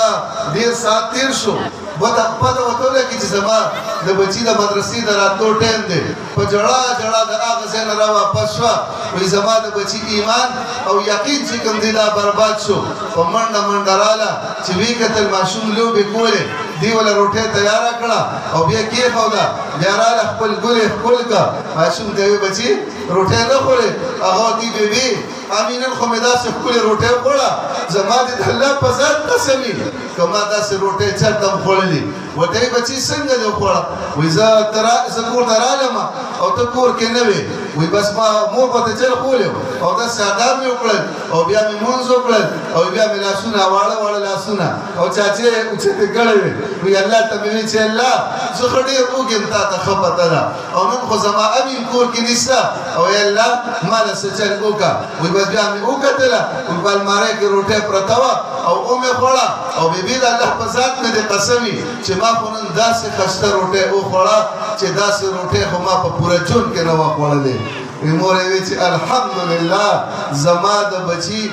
Speaker 1: ډېر ساعت تېر شو پته ورته ولګي چې زما د بچي د مدرسې د راتلو ټایم دی په ژړا ژړا د هغه ځای نه راواپس شوه وایي زما د بچي ایمان او یقین چې کوم دی دا برباد شو په منډه منډه راله چې ویې کتل ماشوم لوبې کولې دی ولا روټۍ تیاره کړه او بیا کېښوده بیا راله خپل ګلې ښکل کړه ماشوم ته ویې بچي روټۍ نه خورې هغه ورته بېبي امینن خو مې داسې ښکلې روټۍ وخوړه زما دې د الله په ذات قسم وي که ما داسې روټۍ چېرته هم خوړلې ورته ویې بچي څنګه دې وخوړه وایي زه کور ته رالم او ته کور کې نه وې وایي بس ما مور به ته جل خولې او داسې ادا مې وکړل او بیا مې مونځ وکړل او بیا مې لاسونه واړه واړه لاسونه او چاچې اوچتې کړې وې وایي الله ته مې ویل چې الله زه ښه ډېر اوږ یم تا ته ښه پته ده او نن خو زما امین کور کې نشته او ای الله ما له څه چل وکړه وایي بس بیا مې وکتله وایي په المارۍ کې روټۍ پرته وه او ومې خوړه او بېبي د الله په ذات مې دې قسم وي چې ما خو نن داسې ښایسته روټۍ وخوړه چې داسې روټۍ خو ما په پوره ژوند کې نه وه خوړلې مور یې وی چې الحمدلله زما د بچي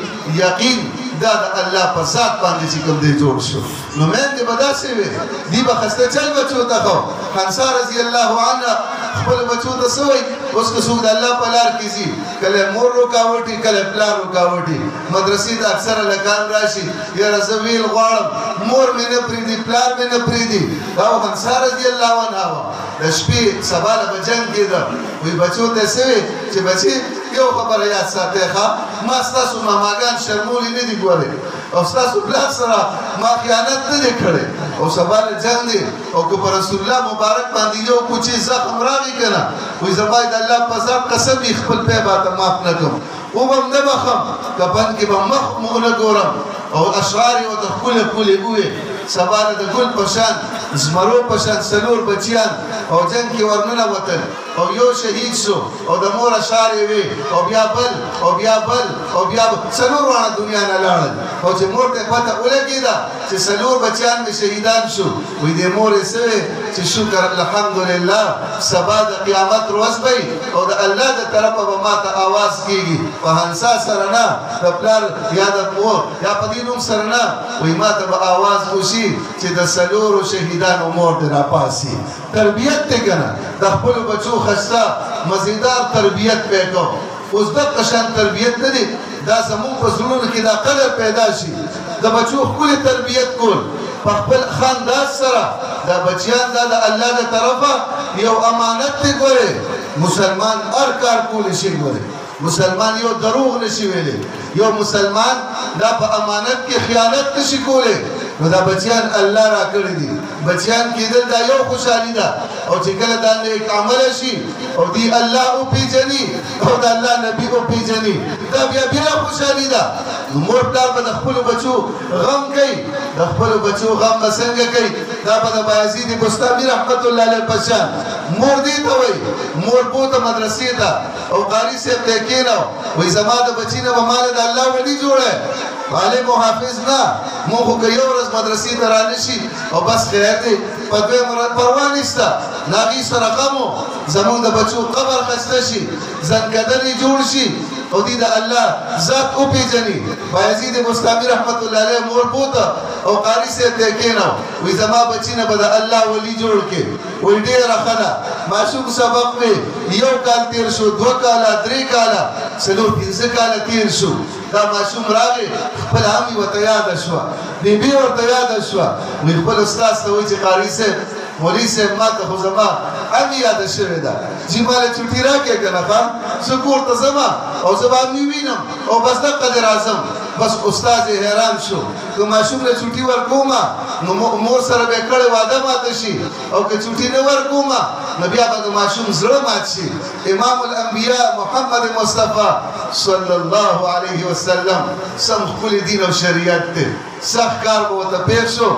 Speaker 1: یقین دا د الله په ذات باندې چې کوم دی جوړ شو نو میندې به داسې وې دی به ښایسته چل بچو ته خو حنسا رضی الله عنه خپل بچو ته څه وایي اوس که څوک د الله په لار کې ځي کله مور رکاوټي کله پلار رکاوټي مدرسې ته اکثره لکان راشي یاره زه ویل غواړم مور مې نه پرېږدي پلار مې نه پرېږدي دا حنسا رضی الله عنه وه د شپې سبا له به جنګ کېده وایي بچو ته څه وې چې بچي یو خبره یاد ساتئ ښه ما ستاسو ماماګان شرمولي نه دي ګورې او ستاسو پلار سره ما خیانت نه دی کړی او سبا له جنګ دی او که په رسول الله مبارک باندې یو کوچی زخم راغی که نه وایي زه باید الله په ذات قسم وي خپل پی باته معاف نه کړم وبم نه بخم کفن کې به مخ مو نه ګورم او اشعار یې ورته ښکلې ښکلې ووې سبا له د ګل په شان زمرو په شان څلور بچیان او جنګ کې ورننوتل او یو شهید شو او د مور اشعار یې وې او بیا بل او بیا بل او بیا څلور واړه دنیا نه لاړل او چې مور ته پته ولګېده چې څلور بچیان مې شهیدان شو وایي دې مور یې څه وې چې شکر الحمدلله سبا د قیامت ورځ به او د الله د طرفه به ما ته اواز کېږي په هنسا سره نه د پلار یا د مور یا په دې نوم سره نه وایي ما ته به اواز وشي چې د څلورو شهیدانو مور دې راپاسي تربیت دی که نه د خپلو بچو ښایسته مزیدار تربیت پې کوو اوس دغه شان تربیت نه دی دا زموږ په زړونو کې دا قدر پیدا شي د بچو ښکلې تربیت کول په خپل خاندان سره دا بچیان دا د الله د طرفه یو امانت دی ګورې مسلمان هر کار کولی شي ګورې مسلمان یو دروغ نشي ویلی یو مسلمان دا په امانت کې خیانت نشي کولی نو دا بچیان الله را کړی دي بچیان کېدل دا یو خوشحالي ده او چې کله دا نیک عمله شي او دی الله وپېژني او د الله نبي وپېژني دا بیا خوشحالي ده نو مور پلار به د خپلو بچو غم کوي د خپلو بچو غم به څنګه کوي دا به د بایزید بستامي رحمت الله علیه په شان مور دې ته وایي مور بوته مدرسې ته او قاري صاحب ته یې کېناو وایي زما د بچي نه به ماله د الله ولي جوړی عالم و حافظ نه مونږ خو که یو ورځ مدرسې ته رانشي او بس خیر دی په دویم ورځ پروا نشته د هغې سره غم و زمونږ د بچو قبر ښایسته شي زنکدنې جوړ شي او دی د الله ذات وپېژني بایزید بستامي رحمت الله علیه مور بوته او قاري صاحب ته یې کېناو وایي زما بچي نه به د الله ولي جوړ کړې وایي ډېره ښه ده ماشوم سبق وې یو کال تېر شو دوه کاله درې کاله څلور پنځه کاله تېر شو دا ماشوم راغی خپل هم یې ورته یاده شوه بیبي ورته یاده شوه وایي خپل استاد ته وایي چې قاري صاحب مولوي صاحب ما ته خو زما هم یاده شوې ده چې ما له چوټي راکړې که نه ښه زه کور ته ځمه او زه به هم ووینم او بس دقه دې راځم بس استاد یې حیران شو که ماشوم له چوټي ورکومه نو مور سره به یې کړې واده ماته شي او که چوټي نه ورکومه نو بیا به د ماشوم زړه مات شي امام الانبیاء محمد مصطفی صلی الله علیه وسلم سم ښکلی دین او شریعت دی سخت کار به ورته پېښ شو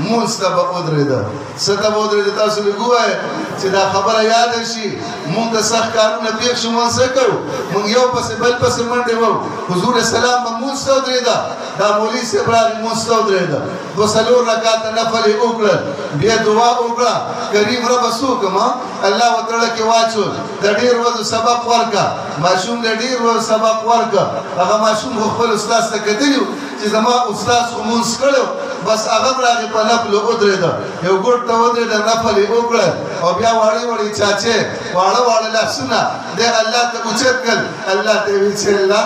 Speaker 1: مونځ ته به ودرېده څه ته به ودرېده تاسو لږ ووایه چې دا خبره یاده شي مونږ ته سخت کارونه پېښ شو مونږ څه کوو مونږ یو پسې بل پسې منډې وو حضور سلام به مونځ ته ودرېده دا مولوي صاحب راغی مونځ ته ودرېده دوه څلور رکعته نفل یې وکړل بیا دعا وکړه کریم ربه څه وکړم الله وتړه کې واچول د ډېر ورځو سبق ورکړه ماشوم د ډېر ورځو سبق ورکړه هغه ماشوم خو خپل استاد ته کتلي چې زما استاد خو مونځ کړی بس هغه هم راغی په نفلو ودرېده یو ګوټ ته ودرېده نفل یې وکړل او بیا واړې واړې چاچې واړه واړه لاسونه دی الله ته اوچت کړل الله ته یې ویل چې الله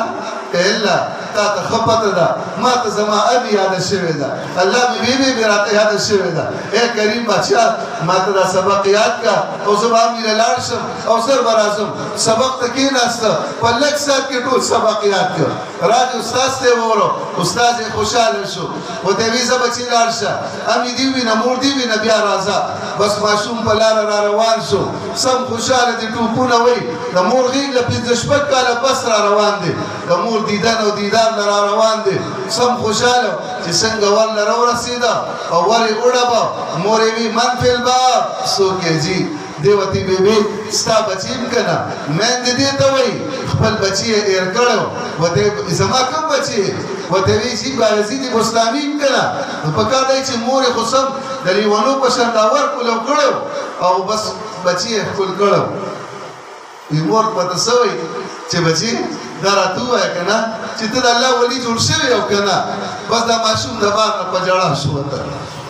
Speaker 1: تا ته ښه پته ده ما ته زما ابي یاده شوې ده الله مې بیبي مې راته یاده شوې ده ای کریم بادشاه ما ته دا سبق یاد کړه او زه به هم مینه لاړ شم او زر به راځم سبق ته کېناسته په لږ ساعت کې ټول سبق یاد کړ راځي استاد ته یې وویلو استاد یې خوشحاله شو ورته یې ویل زه بچي لاړ شه امې دې ووینه مور دې ووینه بیا راځه بس ماشوم په لاره را روان شو سم خوشحاله دي ټوپونه وایي د مور غېږ له 15 کاله بس را روان دی د مور دیدن او دیدار له را روان دی سم خوشحاله چې څنګه ور له راورسېده او ور یې وډبه مور یې وي من فی الباب څوک یې ځي دیوتی بیبي ستا بچی هم که نه میندې دې ته وایي خپل بچي یې ایر کړی و زما کوم بچی ورته وایي چې بایزید بستامي هم که نه نو پکار دی چې مور یې خو سم د لیونو په شان دا ورکولو کړی او بس بچي یې ښکل کړی وي مور ورته څه وایي چې بچي دا راته ووایه که نه چې ته د الله ولي جوړ شوی او که نه بس دا ماشوم د بار نه په ژړا شو ورته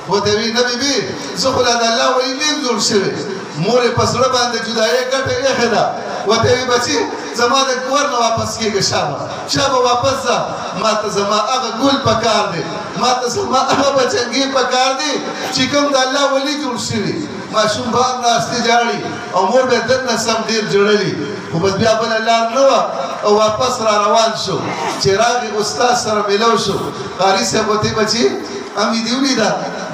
Speaker 1: ورته وایي نه بیبي زه خو لا د الله ولي نه یم جوړ شوی مور یې په زړه باندې جدایي ګټه ایښې ده ورته وایي بچي زما د کور نه واپس کېږه شابه واپس ځه ما ته زما هغه ګل پکار دی ما ته زما هغه بچنګې پکار دی چې کوم د الله ولي جوړ شوي ماشوم به هم ناستې جاړي او مور به دننه سم ډېر جړلي خو بس بیا بله لار نه وه او واپس را روان شو چې راغی استاد سره میلو شو قاري صاحب ورته بچي امې دې ولیده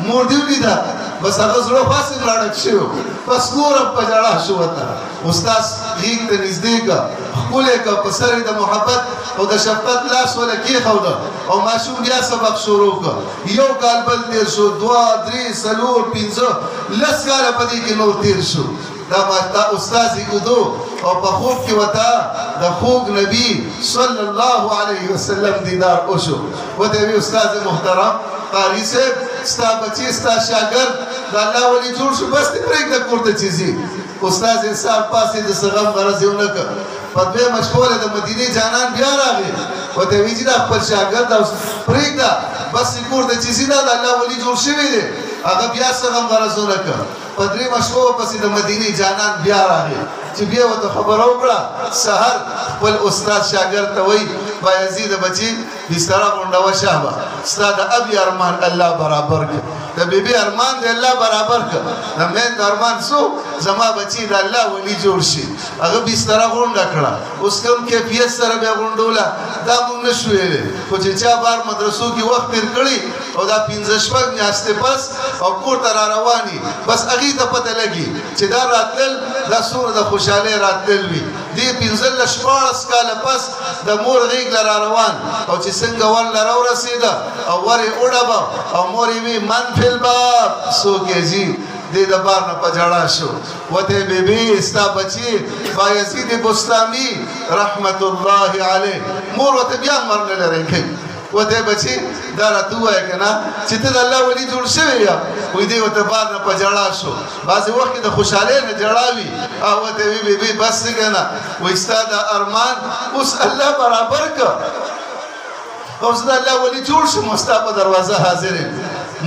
Speaker 1: مور دې ولیده بس هغه زړه خاص یې راډک شوی بس نور هم په ژړا شو ورته استاد غېږ ته نږدې کړه ښکلی کړه په سر یې د محبت او د شفقت لاس ورله کېښوده او ماشوم بیا سبق شروع کړه یو کال بل تېر شو 2 3 4 5 10 کاله په دې کې نور تېر شو دا استاد یودو او په خوب کې ورته د خوږ نبي صلی الله علیه وسلم دیدار وشو ورته یې ویل استاد محترم قاري صاحب ستا بچي ستا شاګرد د الله ولي جوړ شو بس دې پرېږده کور ته چې ځي استاد انصاف پاسې د څه غم غرض یې ونه کړ په دویمه شپه د مدینې جانان بیا راغی ورته یې ویل چې دا خپل شاګرد پرېږده بس یې کور ته چې ځي دا د الله ولي جوړ شوی دی هغه بیا څه غم غرض ونه کړ په درېیمه شپه پسې د مدینې جانان بیا راغی چې بیا ورته خبره وکړه سحر خپل استاد شاګرد ته وایي بایزیده بچي بستره غونډوه شابه ستا د ابي ارمان الله برابر کړه د بیبي ارمان د الله برابر کړه د میندې ارمان څو زما بچي د الله ولي جوړ شي هغه بستره غونډه کړه اوس کوم کیفیت سره بیا غونډوله دا موږ نه شو ویلی خو چې چا بار مدرسو کې وخت تېر کړي او دا 15 میاشتې پس او کور ته را رواني بس هغې ته پته لګي چې دا راتلل دا څومره د خوشحالۍ راتلل وي دې 15 کاله پس د مور غېږ له را روان او چې څنګه ور له راورسېده او ور یې وډبه او مور یې وي من فی الباب څوک یې ځي دې د بار نه په ژړا شو ورته یې بیبي ستا بچي بایزید بستامي رحمت الله علیه مور ورته بیا هم ور نه لرې کوي ورته یې بچي دا راته ووایه که نه چې ته د الله ولي جوړ شوی یه وایي دې ورته بار نه په ژړا شو بعضې وخت کې د خوشحالۍ نه ژړا وي او ورته یې وي بیبي بس دی که نه وایي ستا د ارمان اوس الله برابر که او زه د الله ولي جوړ شم او ستا په دروازه حاضر یم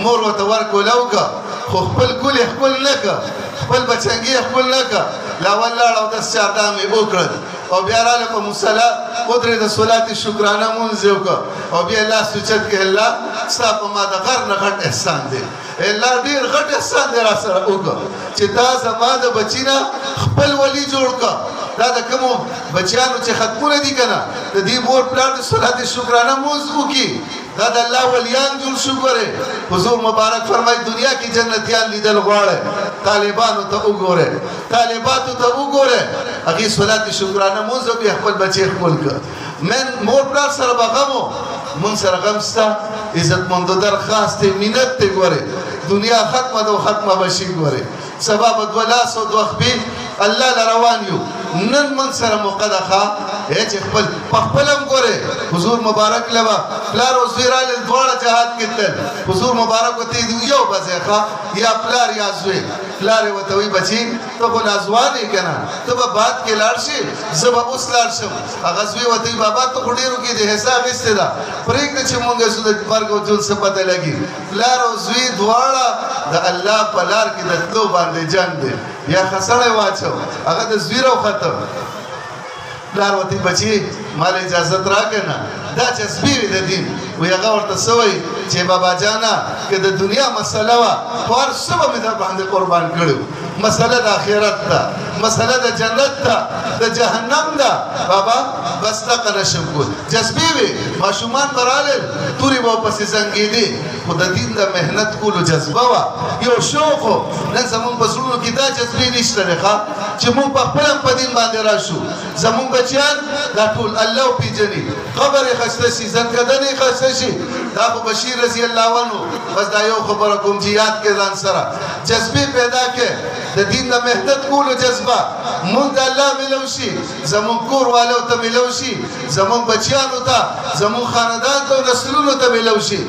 Speaker 1: مور ورته ورکوله وکړه خو خپل ګل یې ښکل نه کړه خپل بچنګي یې ښکل نه کړه لاول لاړ اودس چاردام یې وکړل او بیا راله په مصله ودرېده صلات شکرانه مونځ یې وکړه او بیا لاس اوچت کړه الله ستا په ما د غر نه غټ احسان دی الله ډېر غټ احسان دی را سره وکړه چې تا زما د بچي نه خپل ولي جوړ کړه دا د کومو بچیانو چې ختمونه دي که نه د دې مور پلار د صلات شکرانه مونځ وکړي دا د الله ولیان جوړ شو ګورئ حضور مبارک فرمایي دنیا کې جنتیان لیدل غواړئ طالبانو ته وګورئ طالباتو ته وګورئ هغې صلات شکرانه مونځ او بیا خپل بچی ښکل کړه مور پلار سره به غم و مونږ سره غم شته عزتمندو درخواست دی منت دی ګورئ دنیا ختمه ده او ختمه به شي ګورئ سبا به 2 لاس او 2 خپې الله له روان یو نن موږ سره موقع ده ښه چې خپل په خپل هم ګورې حضور مبارک لبا پلار او زوی رالل دواړه جهاد کې تلل حضور مبارک ورته یو به ځای ښه یا پلار یا زوی پلار یې ورته وایي بچي ته خو لا ځوان یې که نه ته به باد کې لاړ شې زه به اوس لاړ شم هغه زوی ورته وایي بابا ته خو ډېرو کې د حصه اخیستې ده پرېږده چې مونږ یې د مرګ او ژوند څه پته لګي پلار او زوی دواړه د الله په لار کې د تلو باندې جنګ دی یا خسړی واچو هغه د زوی راوخته پلار ورته بچي مال اجازت راکړه نه دا جذبې وي د دین وی هغه ورته څه وایي چې بابا جانا که د دنیا مسله وه خو هر څه به مې در باندې قربان کړی مسله د آخرت ده مسله د جنت ده د جهنم ده بابا بس دقه نشم کول جذبې وي ماشومان به رالل تورې به ورپسې زنګېدې خو د دین د محنت کولو جذبه وه یو شوق و نن زمونږ په زړونو کې دا جذبې نشته دی ښه چې مونږ په خپل هم په دین باندې راشو زمونږ بچیان دا ټول الله وپېژني قبر یې ښایسته شي زنکدن یې ښایسته شي دا خو بشیر رضی الله عنه بس دا یو خبره کوم چې یاد کړې ځان سره جذبې پیدا کړې د دین د محنت کولو جذبه مونږ د الله ملو شي زمونږ کور والو ته ملو شي زمونږ بچیانو ته زمونږ خاندان ته او نسلونو ته ملو شي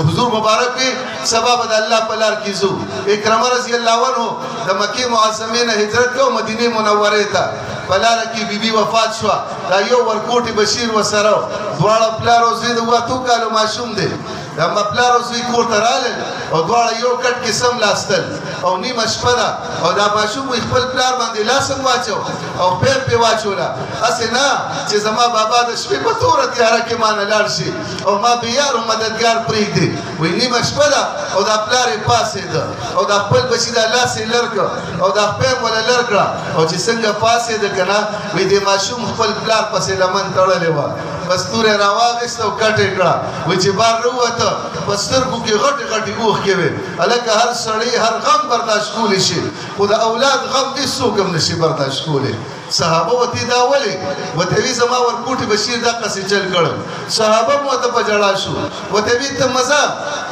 Speaker 1: حضور مبارک وي سبا به د الله په لار کې ځو اکرمه رضی الله عنه د مکې معظمې نه هجرت کړو مدینې منورې ته په لاره کې بیبي وفات شوه دا یو ورکوټي بشیر ورسره دواړه پلار او زوی د اووه اتو کالو ماشوم دی دا پلار او زوی کور ته رالل او دواړه یو کټ کې سم لاستل او نیمه شپه ده او دا ماشوم خپل پلار باندې لاس هم واچو او پیر پې واچوله هسې نه چې زما بابا د شپې په توره تیاره کې مانه لاړ شي او ما بېیار او مددګار پرېږدي وایي نیمه شپه ده او دا پلار یې پاڅېده او دا خپل بچي دا لاس یې لر کړه او دا خپه یې وله لر کړه او چې څنګه پاڅېده که نه وایي دې ماشوم خپل پلار پسې لمن تړلې وه بس توره یې راواخېسته او کټ یې کړه وایي چې بار راووته په سترګو کې غټې غټې اوښکې وې هلکه هر سړی هر غم برداشت کولی شي خو د اولاد غم هېڅوک هم نشي برداشت کولی صحابه ورته دا ولې ورته وي زما ورکوټي بشیر دقسې چل کړی صحابه هم ورته په ژړا شو ورته وي ته مزه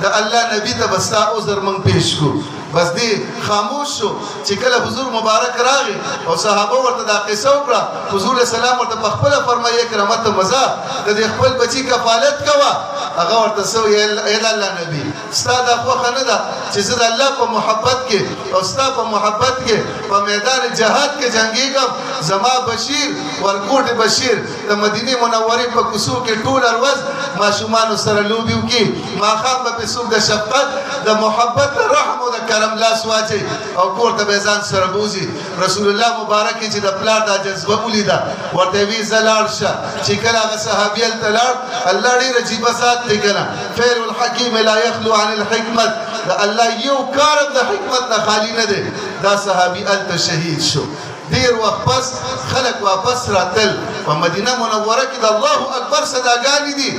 Speaker 1: د الله نبي ته به ستا عذر موږ پیش کړو بس دی خاموش شو چې کله حضور مبارک راغی او صحابه ورته دا قصه وکړه حضور سلام ورته په خپله فرمایي اکرمه ته مزه د دې خپل بچي کفالت کوه هغه ورته څه وایي ای د الله نبي ستا دا خوښه نه ده چې زه د الله په محبت کې او ستا په محبت کې په میدان جهاد کې جنګېږم زما بشیر ورکوټ بشیر د مدینې منورې په کوڅو کې ټوله ورځ ماشومانو سره لوبې وکړي ماښام به پرې څوک د شفقت د محبت د رحم او د کرم لاس واچوي او کور ته به ځان سره بوځي رسول الله مبارک چې د پلار دا جذبه ولیده ورته وي زه لاړ شه چې کله هغه صحابي هلته لاړ الله ډېر عجیبه ذات دی که نه فعل الحکیم لا یخلو عن الحکمت د الله یو کار هم د حکمت نه خالي نه دی دا صحابي هلته شهید شو ډېر وخت پس خلک واپس راتل په مدینه منوره کې د الله اکبر صداګانې دي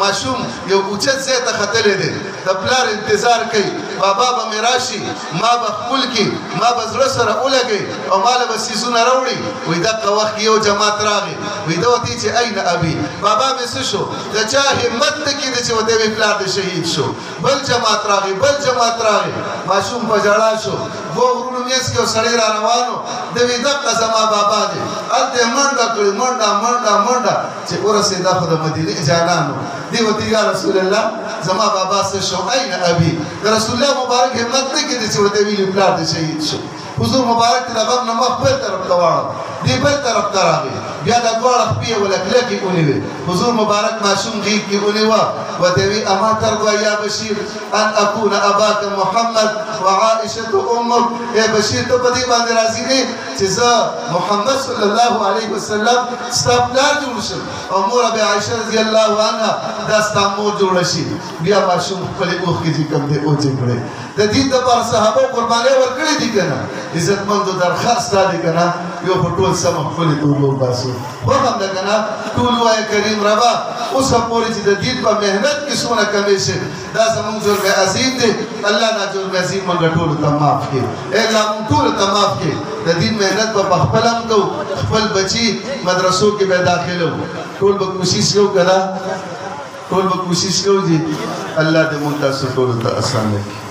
Speaker 1: ماشوم یو اوچت ځای ته ختلی دی د پلار انتظار کوي بابا به مې راشي ما به ښکل کړي ما به زړه سره ولګوي او ما له به څیزونه راوړي وایي دغه وخت کې یو جماعت راغی وایي ده ورته چې این ابي بابا مې څه شو د چا همت نه کېده چې ورته وایي پلار دې شهید شو بل جماعت راغی بل جماعت راغی ماشوم په ژړا شو دوه غرونو منځ کې یو سړی را روانو د وایي دغه زما بابا دی هلته یې منډه کړې منډه منډه منډه چې ورسېدا خو د مدینې جانانو دی ورته یا رسول الله زما بابا څه شو این ابي د رسول الله مبارک همت نه کېده چې ورته ویلي پلار دې شهید شو حضور مبارک د غم نه مخ بل طرف ته واړه دی بل طرف ته راغی بیا دا دواړه خپې یې ولکلکې ونیوې حضور مبارک ماشوم غېږ کې ونیوه ورته وي اما ترضى یا بشیر ان اکون اباک محمد وعائشه امک ای بشیر ته په دې باندې راضي نه چې زه محمد صلی الله علیه وسلم ستا پلار جوړ شم او مور بې عایشه رضی الله عنها دا ستا مور جوړه شي بیا ماشوم خپلې اوښکې چې کوم دی اوچې کړې د دین دپاره صحابو قربانۍ ورکړې دي که نه عزتمندو درخواست دا دی که نه یو خو ټول سمه ښکلې توبه وباسو خوښ هم ده که نه ټول ووایه کریم ربه اوسه پورې چې د دین په محنت کې څومره کمې شي دا زموږ جرم عظیم دی الله دا جرم عظیم موږ ټولو ته معاف کړي ای الله موږ ټولو ته معاف کړي د دین محنت به پخپله هم کوو خپل بچي مدرسو کې به داخلو ټول به کوشش کوو که نه ټول به کوشش کوو چې الله دې موږ تاسو ټولو ته اسانه کړي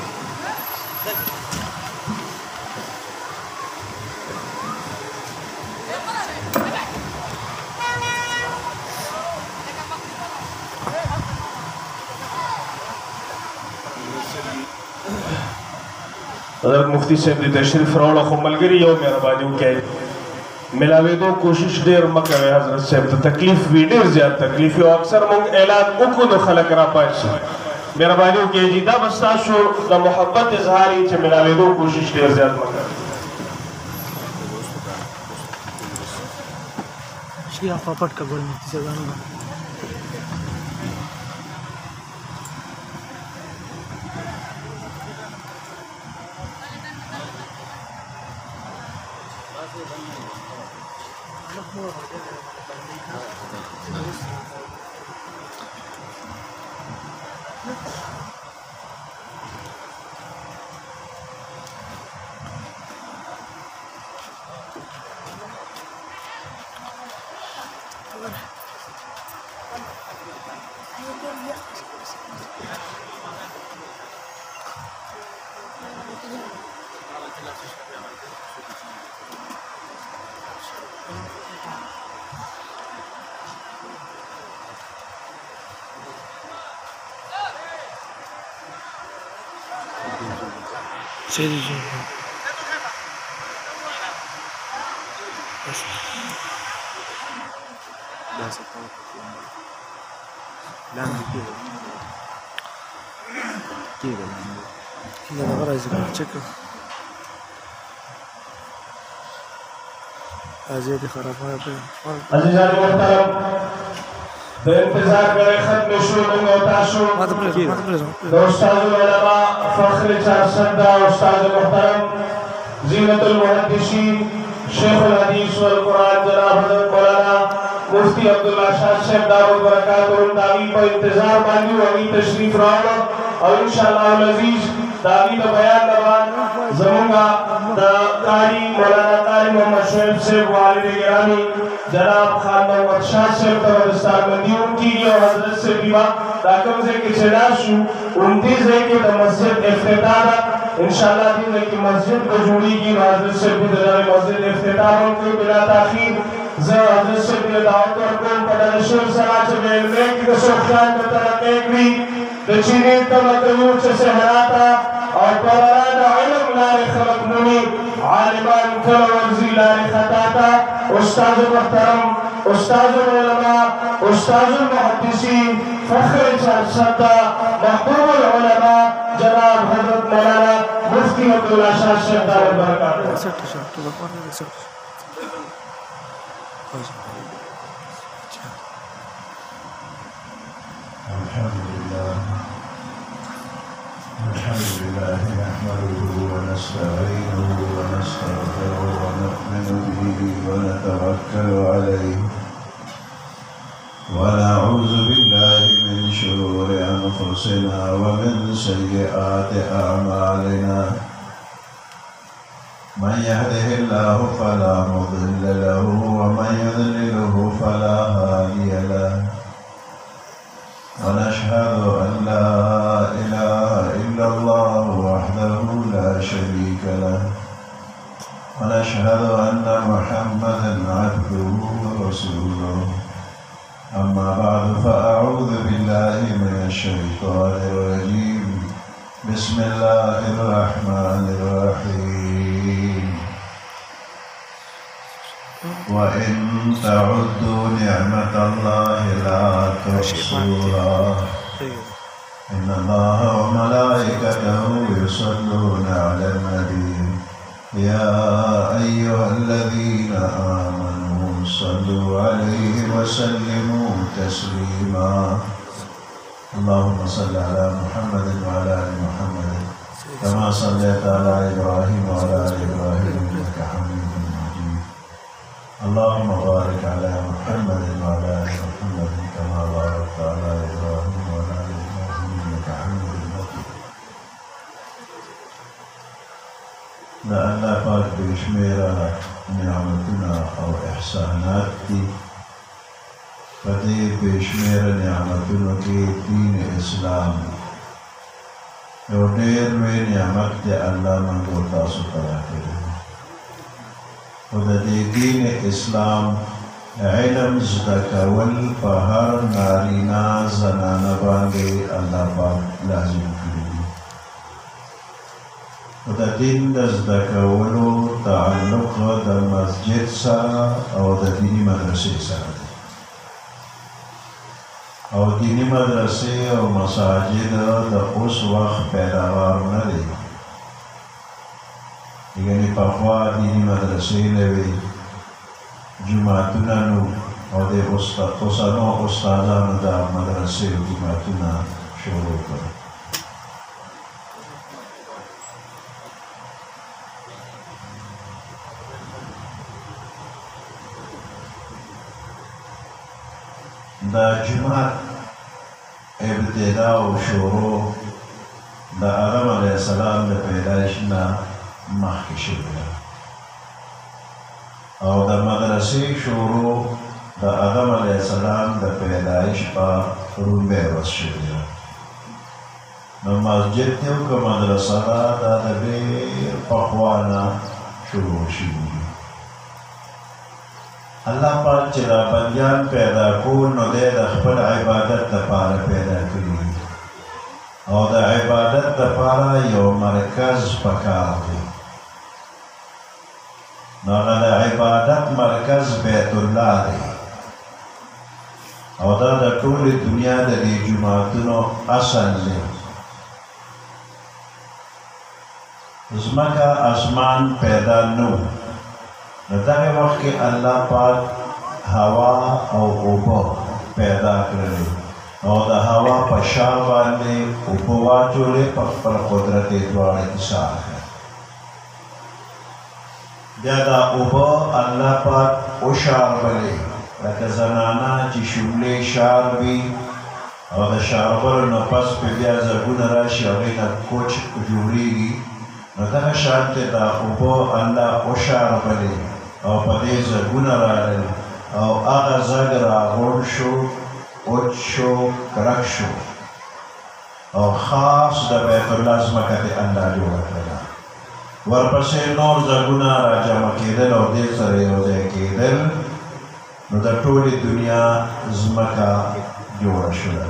Speaker 2: हज़रत मुफ्ती साहब दी तशरीफ रावड़ा खो मलगरी यो मेहरबानी के मिलावे दो कोशिश देर मकवे हज़रत साहब तो तकलीफ भी देर ज़्यादा तकलीफ है अक्सर मंग ऐलान उको न खलक रा पाश मेहरबानी के जिदा बस्ता शो द मोहब्बत इजहारी च मिलावे दो कोशिश देर ज़्यादा मकवे
Speaker 3: शिया पापट का गोल मुफ्ती साहब सही जी चेक आज़ादी खराब है
Speaker 2: अज़ीज़ान मोहतरम बेइंतज़ार करे खत्म शो होता शो उस्तादुल उलमा फख्र चारसदा उस्ताद मोहतरम ज़ीनतुल मुहद्दिसीन शेखुल हदीस वल कुरान जनाब हज़रत मौलाना मुफ्ती अब्दुल्ला शाह साहब दावत बरकातुहु तावी पर इंतजार बानी वही तशरीफ रावड़ा और इंशाअल्लाह अज़ीज दावी का बयान दबान जमुंगा द कारी मौलाना कारी मोहम्मद शोएब से वालिद गिरामी जनाब खान मोहम्मद शाह साहब का दस्तार मंदियों की और हजरत से बीमा ताकम से कि चलाशु 29 है कि द मस्जिद इफ्तिताह इंशाअल्लाह दिन है कि मस्जिद को जोड़ी की हजरत से भी दरबार मस्जिद इफ्तिताह को बिला ताखीर हजरत से भी दावत और को पता शेर सराज में कि सोखान का तरह एक भी दचीनी तमकयूर से सहराता और पराना इल्म लारे खलक मुनी आलिमान कल वर्जी लारे खताता उस्ताद मुहतरम उस्ताद उलमा उस्ताद मुहद्दिसीन फख्र चारसदा महबूब उलमा जनाब हजरत मौलाना मुफ्ती अब्दुल्ला शाह साहब दावत बरकातुहु
Speaker 1: الحمد لله نحمده ونستعينه ونستغفره ونؤمن به ونتوكل عليه ونعوذ بالله من شرور أنفسنا ومن سيئات أعمالنا من يهده الله فلا مضل له ومن يضلله فلا هادي له ونشهد أن لا إله إلا الله وحده لا شريك له ونشهد أن محمدا عبده ورسوله أما بعد فأعوذ بالله من الشيطان الرجيم بسم الله الرحمن الرحيم وإن تعدوا نعمة الله لا تحصوها إن الله وملائكته يصلون على النبي يا أيها الذين آمنوا صلوا عليه وسلموا تسليما اللهم صل على محمد وعلى آل محمد كما صليت على إبراهيم وعلى آل إبراهيم إنك حميد مجيد اللهم بارك على محمد وعلى آل محمد كما باركت على إبراهيم وعلى آل إبراهيم إنك حميد مجيد لأن پاک بشمیرا نعمتنا أو إحساناتي فدي بشمیرا نعمتنا کی دین اسلام یو ډېر لوی نعمت دی الله موږ تاسو ته راکړی او د دې دین اسلام علم زده کول په هر نارینه زنانه باندې الله پاک لازم کړي
Speaker 4: د دین د زده کولو تعلق د مسجد سره او د دینی مدرسې سره دی او دینی مدرسې او مساجد د اوس وخت پیداوار نه دی یعنی پخوا دینی مدرسې نه وي جوماتونه نو او د اوسنو استادانو د مدرسې او جوماتونه شروع کړل دا جماعت ابتدا او شروع د آدم علیه السلام د پیدایش نه مخکې شوې ده او د مدرسې شروع د آدم علیه السلام د پیدایش په لومړۍ ورځ شوې ده نو مسجد یو که مدرسه ده دا د ډېر پخوا نه شروع شوي الله پاک چې دا بندیان پیدا کول نو دی د خپل عبادت لپاره پیدا کړي او د عبادت لپاره یو مرکز پکار دی نو هغه د عبادت مرکز بیت الله دی او دا د ټولې دنیا د دې جوماتونو اصل دی ځمکه اسمان پیدا نه نو دغه وخت کې الله پاک هوا او اوبه پیدا کړلې او د هوا په شا باندې اوبه واچولې په خپل قدرت یې دواړه ایثار کړې بیا دا اوبه الله پاک وشاربلې لکه زنانه چې شولې شاربي او د شاربلو نه پس په بیا زرګونه راشي هغې نه کوچ جوړېږي نو دغه شانتې دا اوبه الله وشاربلې او په دې زرګونه راغلل او هغه زرګ راغونډ شو وچ شو کلک شو او خاص د بیت الله ځمکه دې الله جوړه کړله ورپسې نور زرګونه راجمع کېدل او دې سره یو ځای کېدل نو د ټولې دنیا ځمکه جوړه شوه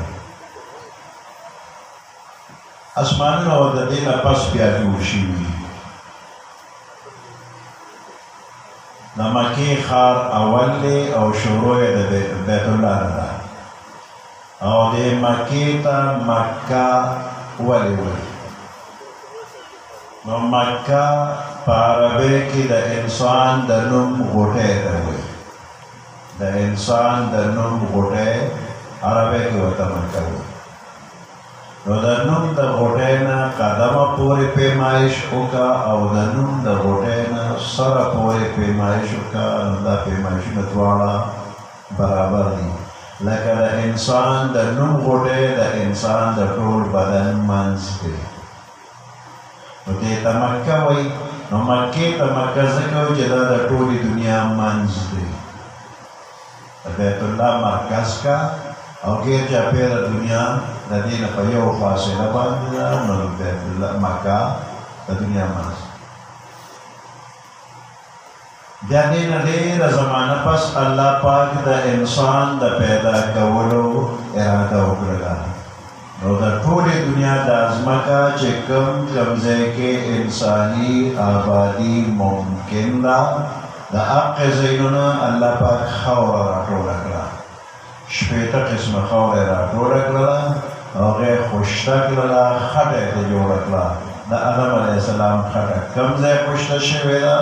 Speaker 4: اسمانونه او د دې نه پس بیا جوړ شوي د مکې ښار اول دی او شروع یې د بیت الله نه ده او دې مکې ته مکه ولې وایي نو مکه په عربۍ کې د انسان د نوم غوټۍ ته وایي د انسان د نوم غوټۍ عربۍ کې ورته مکه وایي نو د نوم د غوټۍ نه قدمه پورې پیمایش وکړه او د نوم د غوټۍ نه سره پورې پیمایش وکړه نو دا پیمایشونه دواړه برابر دي لکه د انسان د نوم غوټۍ د انسان د ټول بدن منځ دی نو دې ته مکه وایي نو مکې ته مکه ځکه وایي چې دا د ټولې دنیا منځ دی د بیت الله مرکز کا او غیر چاپیره دنیا د دې نه په یو فاصله باندې ده نو بیت الله مکه د دنیا منځ بیا دې نه ډېره زمانه پس الله پاک د انسان د پیدا کولو اراده وکړله نو د ټولې دنیا د ځمکه چې کوم ځای کې انساني آبادي ممکن ده د هغه ځایونه الله پاک خاوره راټوله کړه شپېته قسمه خاوره راټوله کړله هغه یې خوشته کړله خټه یې جوړه کړه د آدم علیه السلام خټه کوم ځای خوشته شوې ده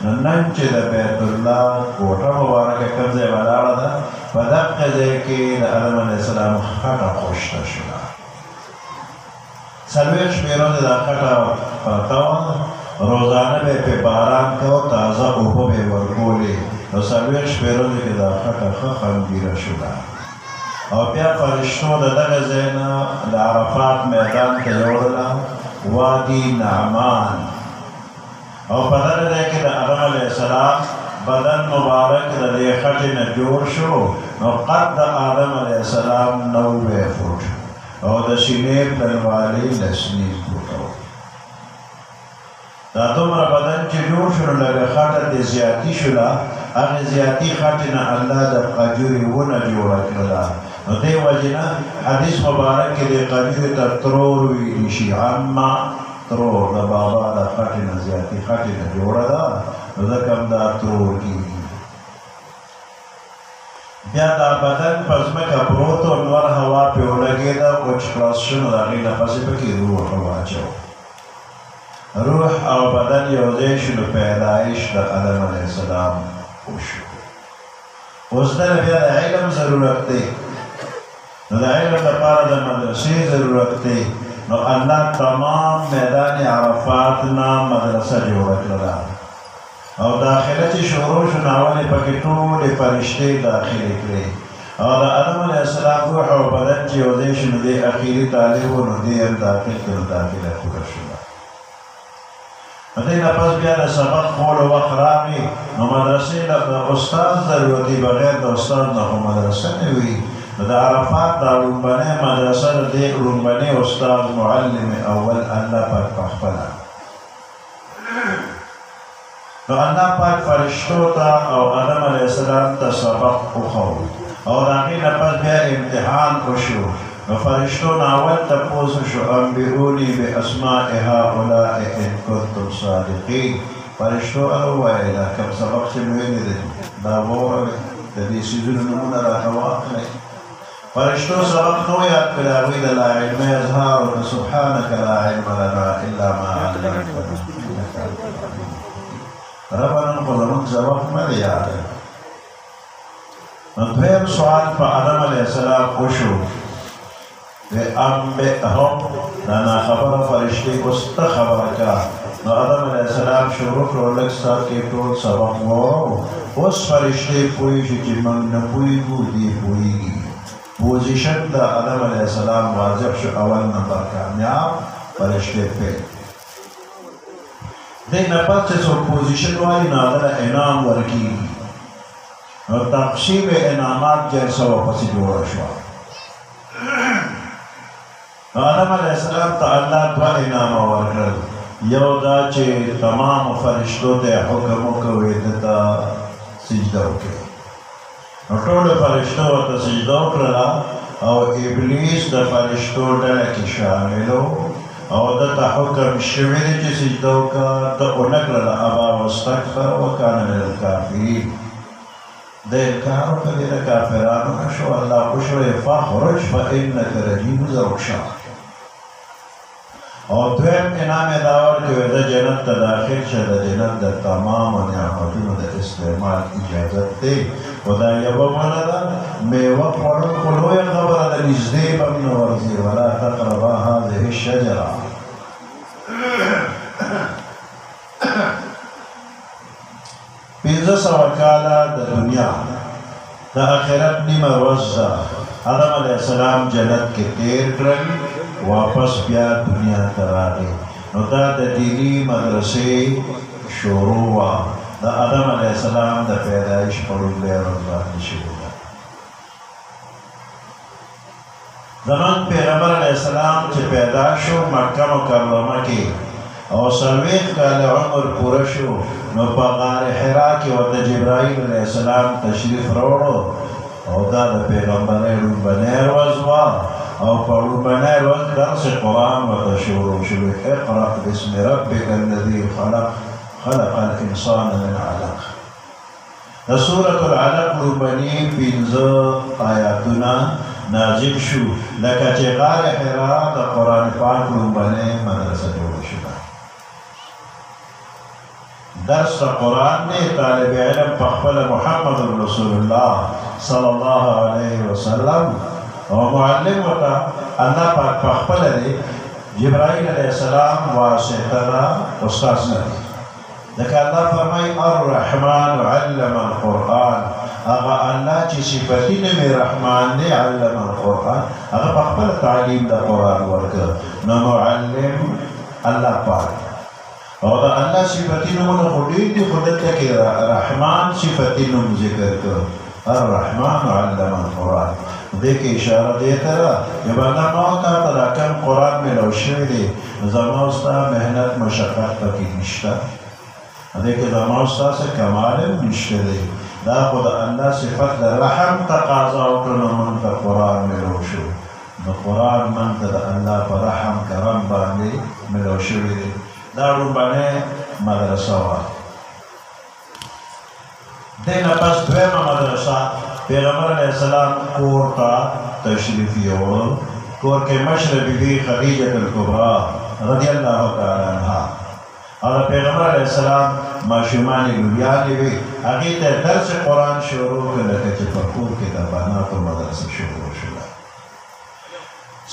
Speaker 4: نو نن چې د بیت الله کوټه مبارکه کوم ځای ولاړه ده په دغه ځای کې د آدم علیه السلام خټه خوشته شوه څلوېښت شپې ورځې دا خټه پرته وه روزانه به یې پې باران کوه تازه اوبه به یې ورکولې نو څلوېښت شپې ورځې کې دا خټه ښه خمګیره شوه او بیا فرشتو د دغه ځای نه د عرفات میدان ته یوړله وادي نعمان او په دغه ځای کې د آدم علیه السلام بدن مبارک د دې خټې نه جوړ شو نو قد د آدم علیه السلام 90 فوټ او د سینې پلنوالی 19 فوټه دا دومره بدن چې جوړ شو نو لږه خټه دې زیاتي شوله هغې زیاتي خټې نه الله د قجورې ونه جوړه کړله نو دې وجې نه حدیث مبارک کې دې قجورې ته ترور ویلی شي عما ترور د بابا د خټې نه زیاتې خټې نه جوړه ده نو ځکه هم دا ترور کېږي بیا دا بدن په ځمکه پروت و نور هوا پرې ولګېده وچ خلاص شو نو د هغې نه پسې پکې روح واچو روح او بدن یو ځای شو نو پیدایش د آدم علیه السلام وشو اوس دله بیا د علم ضرورت دی نو د علم لپاره د مدرسې ضرورت دی نو الله تمام میدان عرفات نه مدرسه جوړه کړله او داخله چې شروع شو نو اول یې پکې ټولې فرشتې داخلې کړې او د آدم علیه السلام روح او بدن چې یو ځای شو نو دې اخري طالب و نو دې هم داخل کړ نو داخله پوره شوه نو دې نه پس بیا د سبق کولو وخت راغی نو مدرسې له د استاد ضرورت دی بغیر د استاد نه خو مدرسه نه وي نو د عرفات دا لومبنۍ مدرسه د دې لومبنۍ استاد معلم اول الله پاک پخپله نو الله پاک فرشتو ته او آدم علیه السلام ته سبق وښود او د هغې نه پس بیا امتحان وشو نو فرشتو نه اول تپوس وشو انبئوني باسماء هؤلاء ان کنتم صادقین فرشتو ووایي دا کوم سبق چې مې ویلی دی دا واوروئ د دې څیزونو نومونه راته واخلئ فرشتو سبق نو یاد کړی هغوی د لا علم اظهار و سبحانک لا علم لنا الا ما علمتنا ربه نن خو زموږ سبق نه دی یاد نو دویم سوال په آدم علیه السلام وشو انبئهم دا ناخبره فرشتې اوس ته خبره کړه نو آدم علیه السلام شروع کړو لږ ساعت کې ټول سبق واورو اوس فرشتې پوهېږي چې موږ نه پوهېږو دې پوهېږي پوزیشن د آدم علیه السلام واضح شو اول نمبر کامیاب فرشتې پیل دې نه پس چې څوک پوزیشن وایي نو هغه انعام ورکېږي نو تقسیم انعامات جلسه ورپسې جوړه شوه آدم علیه السلام ته الله دوه انعامه ورکړل یو دا چې تمامو فرشتو ته حکم وکوي ده ته سجده وکړي نو ټولو فرشتو ورته سجده وکړله او ابلیس د فرشتو ډله کې شامل او ده ته حکم شوی دی چې سجده وکړه ته ونه کړله ابا واستکبر وکان من الکافرین د انکار وکړې د کافرانو نه شو الله وشوی فاخرج فانک رجیم زوکشه او دویم انعام یې دا ورکوي د جنت ته داخل شه د جنت د تمامو نعمتونو د استعمال اجازت دی خو دا یوه معنه ده میوه خوړل خو لویه خبره ده نږدې به هم نه ورځي ولا تقربا هذه الشجره پنځه سوه کاله د دنیا د آخرت نیمه ورځ ده آدم علیه السلام جنت کې تیر کړل واپس بیا دنیا ته راغی نو دا د دیني مدرسې شروع وه د آدم علیه السلام د پیدایش په لومړۍ ورځ باندې شوې ده زموږ پیغمبر علیه السلام چې پیدا شو مکه مکرمه کې او څلوېښت کاله عمر پوره شو نو په غار حرا کې ورته جبرائیل علیه السلام تشریف راوړو او دا د پیغمبرۍ لومړنۍ ورځ وه او په لومړنۍ ورځ درس قرآن ورته شروع شوی اقرأ باسم ربک الذي خلق الانسان من علق د سورة العلق لومړني پنځه آیاتونه نازل شو لکه چې غار حرا د قرآن پاک لومړنۍ مدرسه جوړه شوه درس قرآن نے طالب علم پخپل محمد رسول اللہ صلی اللہ علیہ وسلم اور معلم وطا اللہ پاک پخپل دے جبرائیل علیہ السلام واسطہ استاذ نبی لیکن اللہ فرمائی الرحمن علم القرآن اگا اللہ چی صفتی نمی رحمان نے علم القرآن اگا پخپل تعلیم دا قرآن ورکر نمعلم اللہ پاک او دا اللہ صفتی نمونه خودی دی خودتا که رحمان صفتی نم ذکر کر الرحمن علم القرآن دیکھ اشاره دیتا را جب اللہ موتا تا کم قرآن میں لوشوی دی زماستا محنت مشقت پاکی نشتا دیکھ زماستا سے کمالم نشتا دی دا خود اللہ صفت دا رحم تقاضا اکرنا من تا قرآن میں لوشو دا قرآن من تا دا اللہ پا رحم کرم باندی ملو شوی دی دا لومبنۍ مدرسه وه دې نه پس دویمه مدرسه پیغمبر علیه السلام کور ته تشریف یووړ کور کې مشره بیبي خدیجة الکبرا رضی الله تعالی عنها او د پیغمبر علیه السلام ماشومانې لوبیانې وې هغې ته درس قرآن شروع کړه لکه چې په کور کې د بناتو مدرسه شروع شوه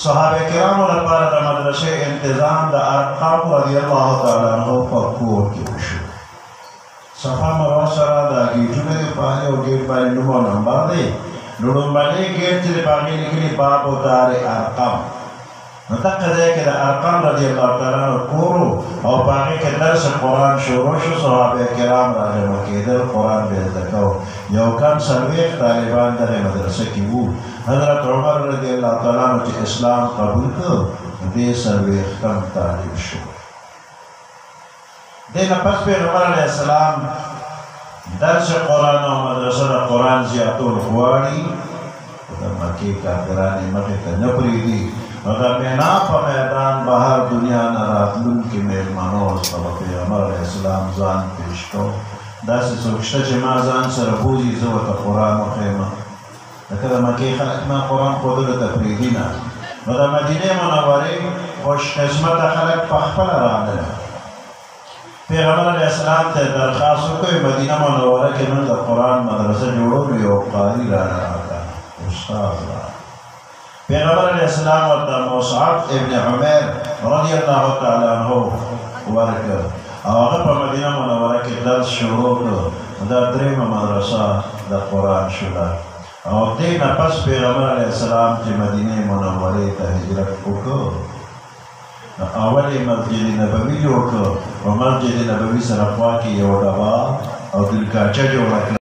Speaker 4: صحابه کرامو لپاره د مدرسې انتظام د ارقام رضی الله تعالی عنه په کور کې وشو صفا مروه سره د ګیټونه د باندې او ګیټ باندې نوم او نمبر دی نو لومړنی ګیټ چې د باندې لیکلي باب او دار ارقام نو دغه ځای کې د ارقام رضی الله تعالی عنه کور او په هغې کې درس قرآن شروع شو صحابه کرام راجمع کېدل قرآن به یې زده کوو یو کم څلوېښت طالبان دغې مدرسه کې وو حضرت عمر رضی الله تعالی عنه چې اسلام قبول کړ دې څلوېښتم طالب شو دې نه پس پیغمبر علیه السلام درس قرآن او مدرسه د قرآن زیاتول غواړي د مکې کافرانې مخې ته نه پرېږدي نو د مینا په میدان بهر دنیا نه راتلونکي مېلمنو ورته به پیغمبر علیه السلام ځان پېش کړو داسې څوک شته چې ما ځان سره بوځي زه ورته قرآن وښیم لکه د مکې خلک ما قرآن ښودلو ته پرېږدي نه نو د مدینې منورې خوش قسمته خلک په خپله راغله پیغمبر علیه السلام ته درخواست وکړ مدینه منوره کې موږ د قرآن مدرسه جوړولو یو قاري راغله استاد پیغمبر علیه السلام ورته مصعب ابن عمیر رضی الله تعالی عنه ورکړ او هغه په مدینه منوره کې درس شروع کړ دا درېیمه مدرسه د قرآن شوه او دې نه پس پیغمبر علیه السلام چې مدینې منورې ته هجرت وکړ اول مسجد نبوي جوړ کړ او مسجد نبوي سره خوا کې یو ډبه او دلکاچه جوړه کړه